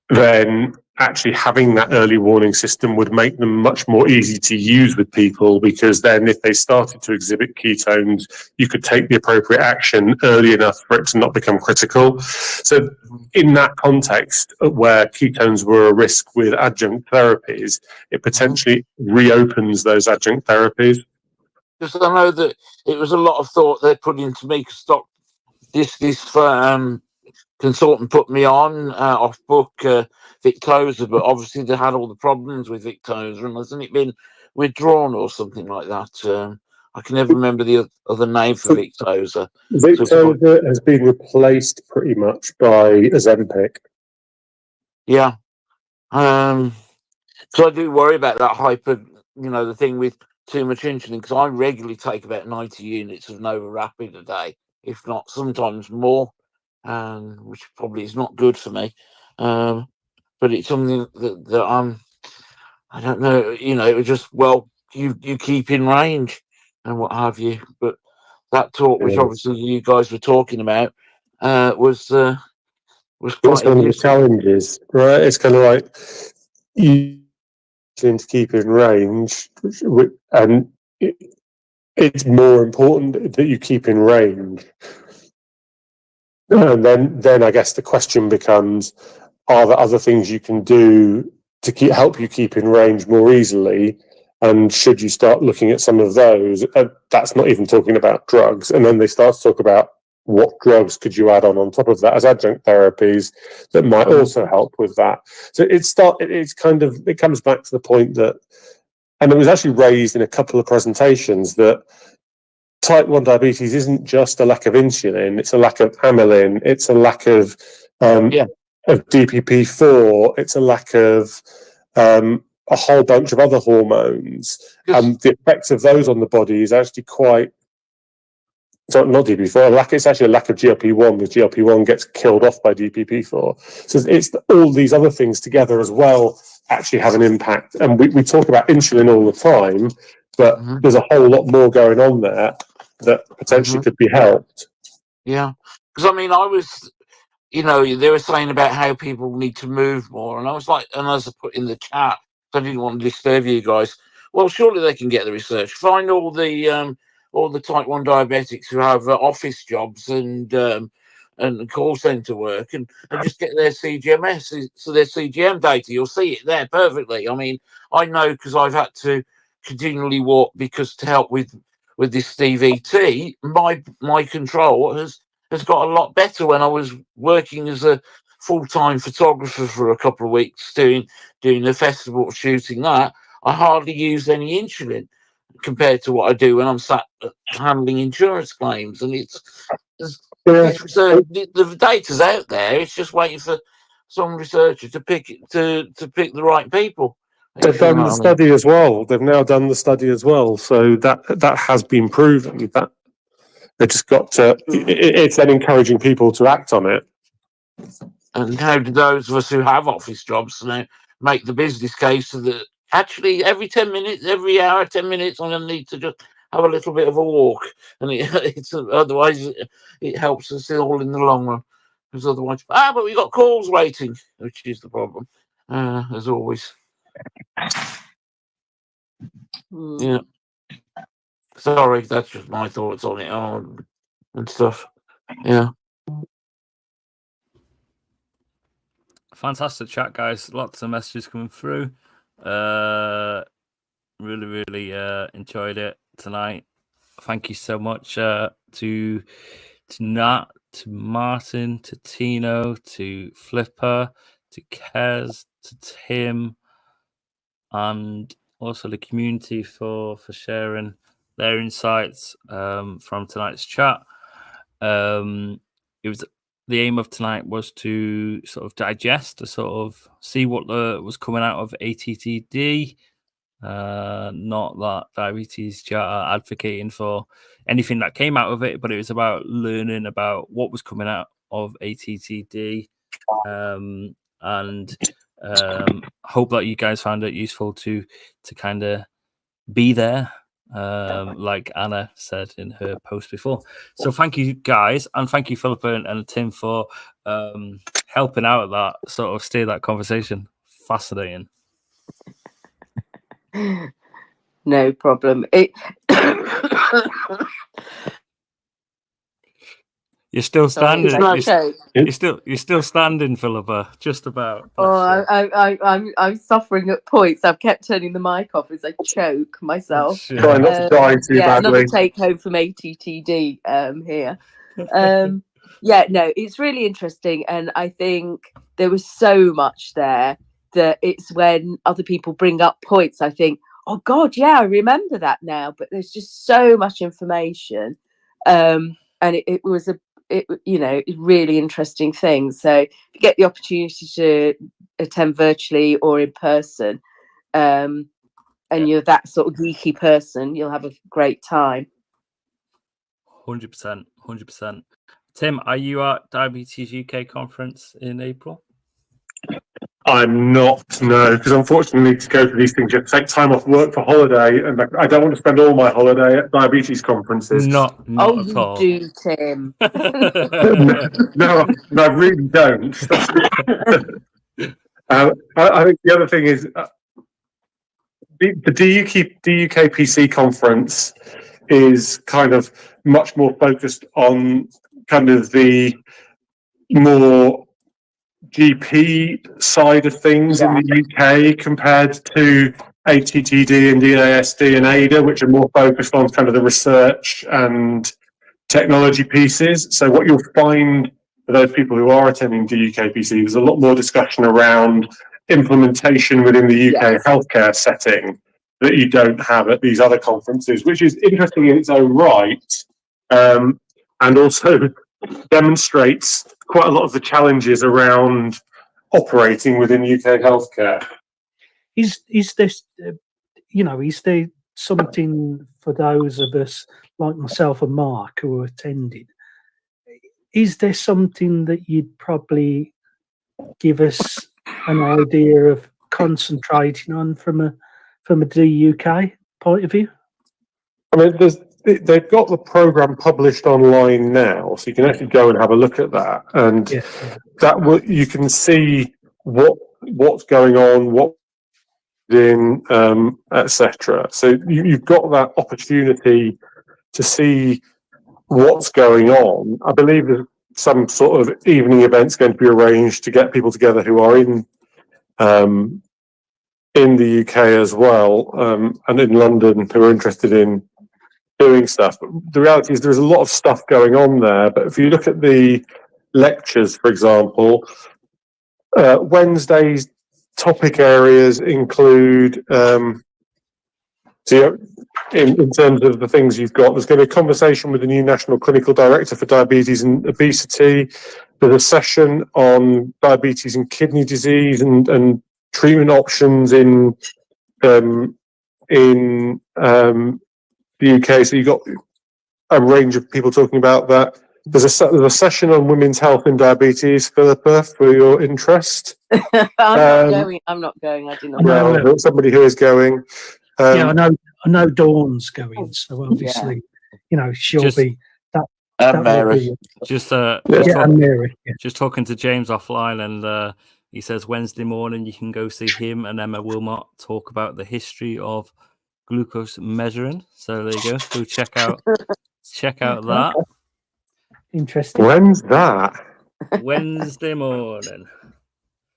then actually having that early warning system would make them much more easy to use with people, because then if they started to exhibit ketones, you could take the appropriate action early enough for it to not become critical. So in that context, where ketones were a risk with adjunct therapies, it potentially reopens those adjunct therapies. Because I know that it was a lot of thought they put into me to stop this consultant put me on off book Victoza, but obviously they had all the problems with Victoza, and hasn't it been withdrawn or something like that? I can never remember the other name for Victoza. Victoza has been replaced pretty much by Ozempic. Yeah. So I do worry about that hyper, the thing with too much insulin, because I regularly take about 90 units of Nova Rapid a day, if not sometimes more, which probably is not good for me. But it's something that I don't know, it was just, well, you keep in range and what have you. But that talk, which obviously you guys were talking about, was quite one of the challenges, right? It's kind of like you to keep in range, and it's more important that you keep in range. And then I guess the question becomes: are there other things you can do to help you keep in range more easily? And should you start looking at some of those? That's not even talking about drugs. And then they start to talk about what drugs could you add on top of that as adjunct therapies that might also help with that. So it comes back to the point that, and it was actually raised in a couple of presentations, that type 1 diabetes isn't just a lack of insulin, it's a lack of amylin, it's a lack of DPP4, it's a lack of a whole bunch of other hormones. And the effects of those on the body is actually quite, not DPP4, it's actually a lack of GLP-1, because GLP-1 gets killed off by DPP4. So it's all these other things together as well actually have an impact. And we talk about insulin all the time, but there's a whole lot more going on there that potentially could be helped. Yeah, because I was, they were saying about how people need to move more, and I was like, and as I put in the chat, I didn't want to disturb you guys. Well, surely they can get the research. Find all the type 1 diabetics who have office jobs and call center work, and just get their CGMS, so their CGM data. You'll see it there perfectly. I know, because I've had to continually walk because to help with this DVT, my control has got a lot better. When I was working as a full-time photographer for a couple of weeks doing the festival, shooting that, I hardly used any insulin compared to what I do when I'm sat handling insurance claims. And it's the data's out there. It's just waiting for some researcher to pick the right people. They've done the study as well. They've now done the study as well, so that has been proven. That they just got to. It's then encouraging people to act on it. And how do those of us who have office jobs now make the business case that actually every 10 minutes, every hour, 10 minutes, I'm going to need to just have a little bit of a walk, and otherwise it helps us all in the long run. Because otherwise, but we got calls waiting, which is the problem, as always. Yeah. Sorry, that's just my thoughts on it and stuff. Yeah. Fantastic chat, guys. Lots of messages coming through. Really enjoyed it tonight. Thank you so much to Nat, to Martin, to Tino, to Flipper, to Kez, to Tim, and also the community for sharing their insights from tonight's chat. It was the aim of tonight was to sort of digest, to sort of see what was coming out of ATTD. Not that Diabetes Chat are advocating for anything that came out of it, but it was about learning about what was coming out of ATTD, and hope that you guys found it useful to kind of be there, like Anna said in her post before. So thank you guys, and thank you Philippa and Tim for helping out at that, sort of steer that conversation. Fascinating. No problem. You're still standing. Sorry, You're still standing, Philippa. Just about. I'm suffering at points. I've kept turning the mic off as I choke myself. Try not to die too badly. Another take home from ATTD here. Yeah, no, it's really interesting, and I think there was so much there that it's when other people bring up points, I think, oh God, yeah, I remember that now. But there's just so much information, and it was a really interesting thing. So if you get the opportunity to attend virtually or in person, and you're that sort of geeky person, you'll have a great time. 100%, 100%. Tim, are you at Diabetes UK conference in April? I'm not, no, because unfortunately to go to these things, you have to take time off work for holiday, and I don't want to spend all my holiday at diabetes conferences. Not Oh, at you all. do, Tim. No, I really don't. I think the other thing is the DUKPC conference is kind of much more focused on kind of the more GP side of things in the UK compared to ATTD and DASD and ADA, which are more focused on kind of the research and technology pieces. So what you'll find for those people who are attending DUKPC, there's a lot more discussion around implementation within the UK healthcare setting that you don't have at these other conferences, which is interesting in its own right, and also demonstrates quite a lot of the challenges around operating within UK healthcare. Is this, is there something for those of us like myself and Mark who are attending? Is there something that you'd probably give us an idea of concentrating on from a DUK point of view? I mean, they've got the program published online now, so you can actually go and have a look at that, and you can see what's going on, what in, etc. So you've got that opportunity to see what's going on. I believe there's some sort of evening events going to be arranged to get people together who are in the UK as well, and in London who are interested in doing stuff. But the reality is there's a lot of stuff going on there. But if you look at the lectures, for example, Wednesday's topic areas include, in terms of the things you've got, there's going to be a conversation with the new National Clinical Director for Diabetes and Obesity. There's a session on diabetes and kidney disease and treatment options in the UK. So you've got a range of people talking about that. There's a session on women's health and diabetes, Philippa, for your interest. I'm not going. I do not. Well, somebody who is going. I know Dawn's going, so obviously, she'll be that. And Mary. Just talking to James offline, and he says Wednesday morning you can go see him and Emma Wilmot talk about the history of glucose measuring. So there you go. Go check out that. Interesting. When's that? Wednesday morning.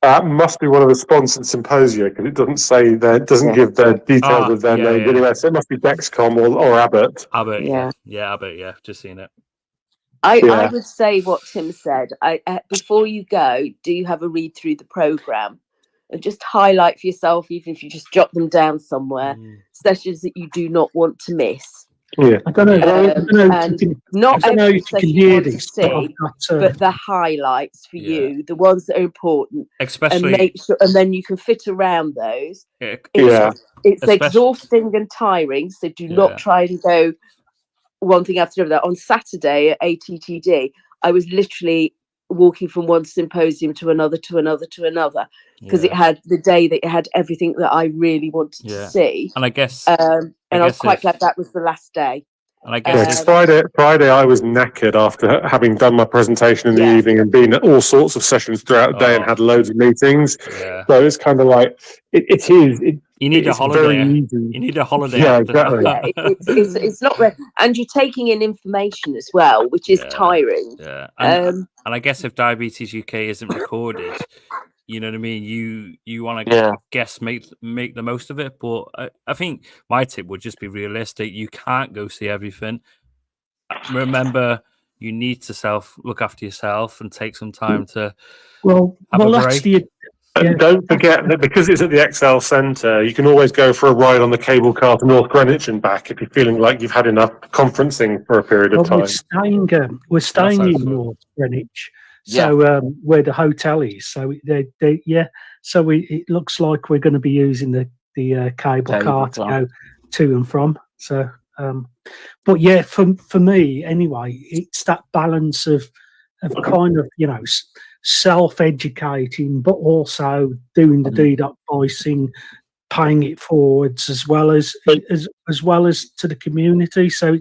That must be one of the sponsored symposia, because it doesn't say that, doesn't give the details of their name anyway. So it must be Dexcom or Abbott. Abbott, Abbott, just seen it. I would say what Tim said. Before you go, do have a read through the program and just highlight for yourself, even if you just jot them down somewhere, sessions that you do not want to miss. Yeah, I don't know. And not every session you want to see, but the highlights for you, the ones that are important, especially, and make sure, and then you can fit around those. It's exhausting and tiring, so do not try and go one thing after another. On Saturday at ATTD, I was literally walking from one symposium to another because it had the day that it had everything that I really wanted to see. And I guess I was quite glad that was the last day. And I guess Friday I was knackered after having done my presentation in the evening and been at all sorts of sessions throughout the day and had loads of meetings. So it's kind of like you need a holiday. You need a holiday. Yeah, exactly. It's not and you're taking in information as well, which is tiring. Yeah, and I guess if Diabetes UK isn't recorded, you know what I mean. You want to make the most of it, but I think my tip would just be realistic. You can't go see everything. Remember, you need to look after yourself and take some time to Well, have a that's break. yeah. And don't forget that because it's at the XL Centre, you can always go for a ride on the cable car to North Greenwich and back if you're feeling like you've had enough conferencing for a period of Well, time. we're staying in helpful. North Greenwich, Yeah. so where the hotel is. So so it looks like we're going to be using the cable car to go to and from. So, but yeah, for me anyway, it's that balance of kind of self-educating, but also doing the DDoC voicing, paying it forwards as well as to the community. So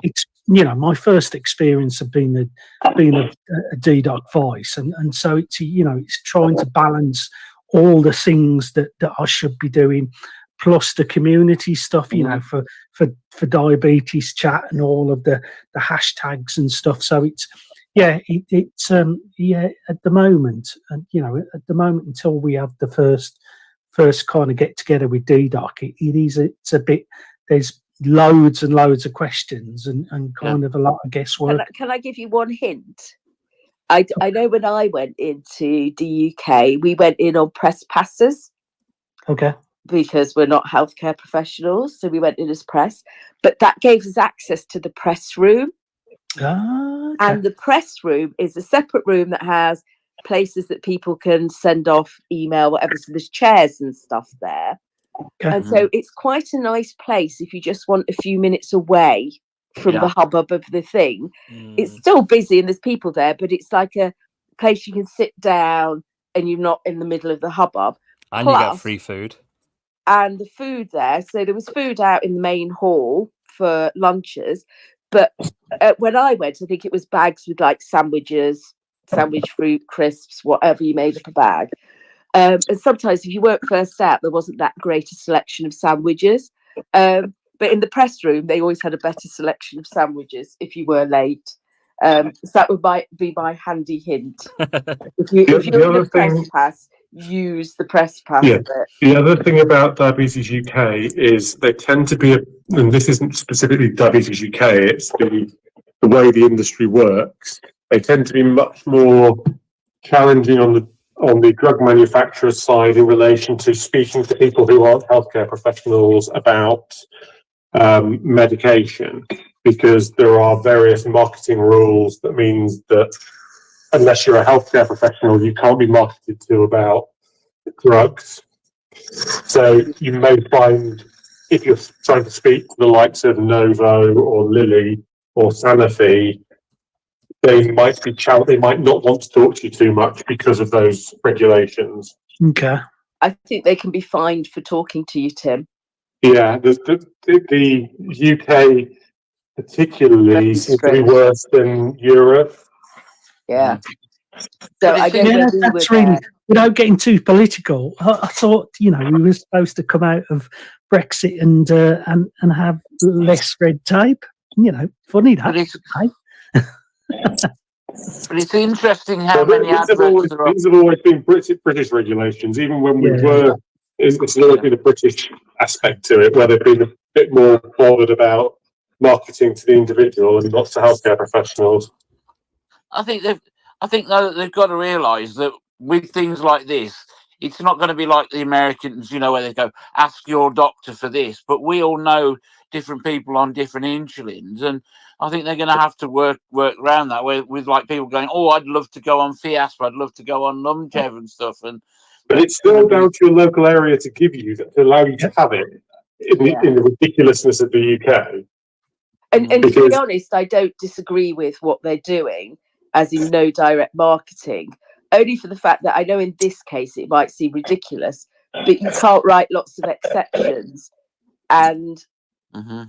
it's my first experience of being a DDoC voice, and so it's trying to balance all the things that I should be doing, plus the community stuff, for diabetes chat and all of the hashtags and stuff. So it's at the moment, and at the moment until we have the first kind of get together with DDoC, it's a bit, there's loads and loads of questions and kind of a lot of guesswork. Can I give you one hint? I know when I went into the UK, we went in on press passes. Okay. Because we're not healthcare professionals, so we went in as press, but that gave us access to the press room. Okay. And the press room is a separate room that has places that people can send off email, whatever. So there's chairs and stuff there. Okay. And so it's quite a nice place if you just want a few minutes away from the hubbub of the thing. It's still busy and there's people there, but it's like a place you can sit down and you're not in the middle of the hubbub. And you get free food. And the food there, so there was food out in the main hall for lunches, but when I went, I think it was bags with like sandwiches, sandwich fruit, crisps, whatever you made up a bag. And sometimes if you weren't first out, there wasn't that great a selection of sandwiches. But in the press room, they always had a better selection of sandwiches if you were late. So that might be my handy hint. If you're in the press pass, use the press pass. Yeah. The other thing about Diabetes UK is they tend to be, and this isn't specifically Diabetes UK, it's the way the industry works. They tend to be much more challenging on the drug manufacturer side in relation to speaking to people who aren't healthcare professionals about medication, because there are various marketing rules that means that unless you're a healthcare professional, you can't be marketed to about drugs. So you may find, if you're trying to speak to the likes of Novo or Lilly or Sanofi, they might not want to talk to you too much because of those regulations. Okay. I think they can be fined for talking to you, Tim. Yeah, the UK particularly seems to be worse than Europe. Yeah. So I don't know who that's really, without getting too political, I thought, we were supposed to come out of Brexit and have less red tape. Funny that. But it's interesting how many adverts there are. These have always been British regulations, even when we were. It's always been a British aspect to it, where they've been a bit more bothered about marketing to the individual and not to healthcare professionals. I think though they've got to realise that with things like this, it's not going to be like the Americans, where they go, ask your doctor for this. But we all know different people on different insulins, and I think they're going to have to work around that with like people going, oh, I'd love to go on Fiasp, I'd love to go on Numjev and stuff. But it's still down to your local area to give you, to allow you to have it in the ridiculousness of the UK. And to be honest, I don't disagree with what they're doing, as in no direct marketing, only for the fact that I know in this case it might seem ridiculous, but you can't write lots of exceptions, and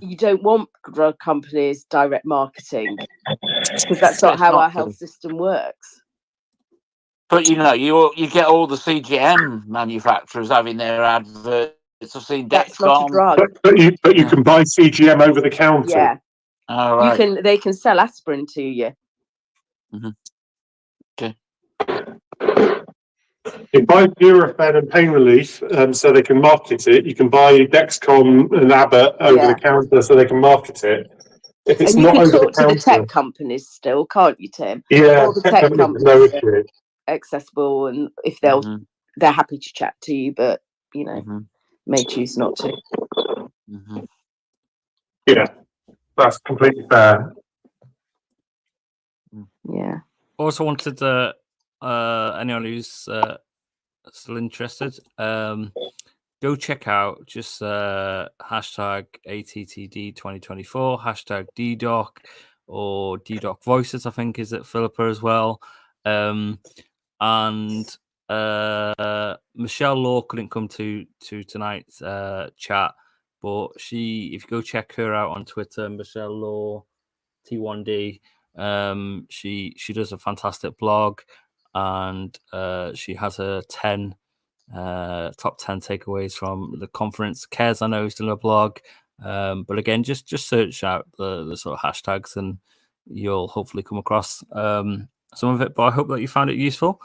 you don't want drug companies direct marketing, because that's not how our health system works. But you get all the CGM manufacturers having their adverts. I've seen That's not a drug. But you can buy CGM over the counter. Yeah. Oh, right. They can sell aspirin to you. Okay. You can buy Nurofen and pain relief, so they can market it. You can buy Dexcom and Abbott over the counter, so they can market it. if it's And you not can over the talk to the counter, tech companies still, can't you, Tim? yeah, All the tech no companies issue. are accessible, and if Mhm, they're happy to chat to you, but you know, mhm, may choose not to. mhm. Yeah, that's completely fair. Yeah. Also wanted to anyone who's still interested, go check out just hashtag ATTD2024, hashtag DDoc, or DDoc Voices, I think is at Philippa as well. And Michelle Law couldn't come to tonight's chat, but if you go check her out on Twitter, Michelle Law T1D, she does a fantastic blog, and she has her top 10 takeaways from the conference. Kez, I know, is doing a blog, but again, just search out the sort of hashtags and you'll hopefully come across some of it. But I hope that you found it useful.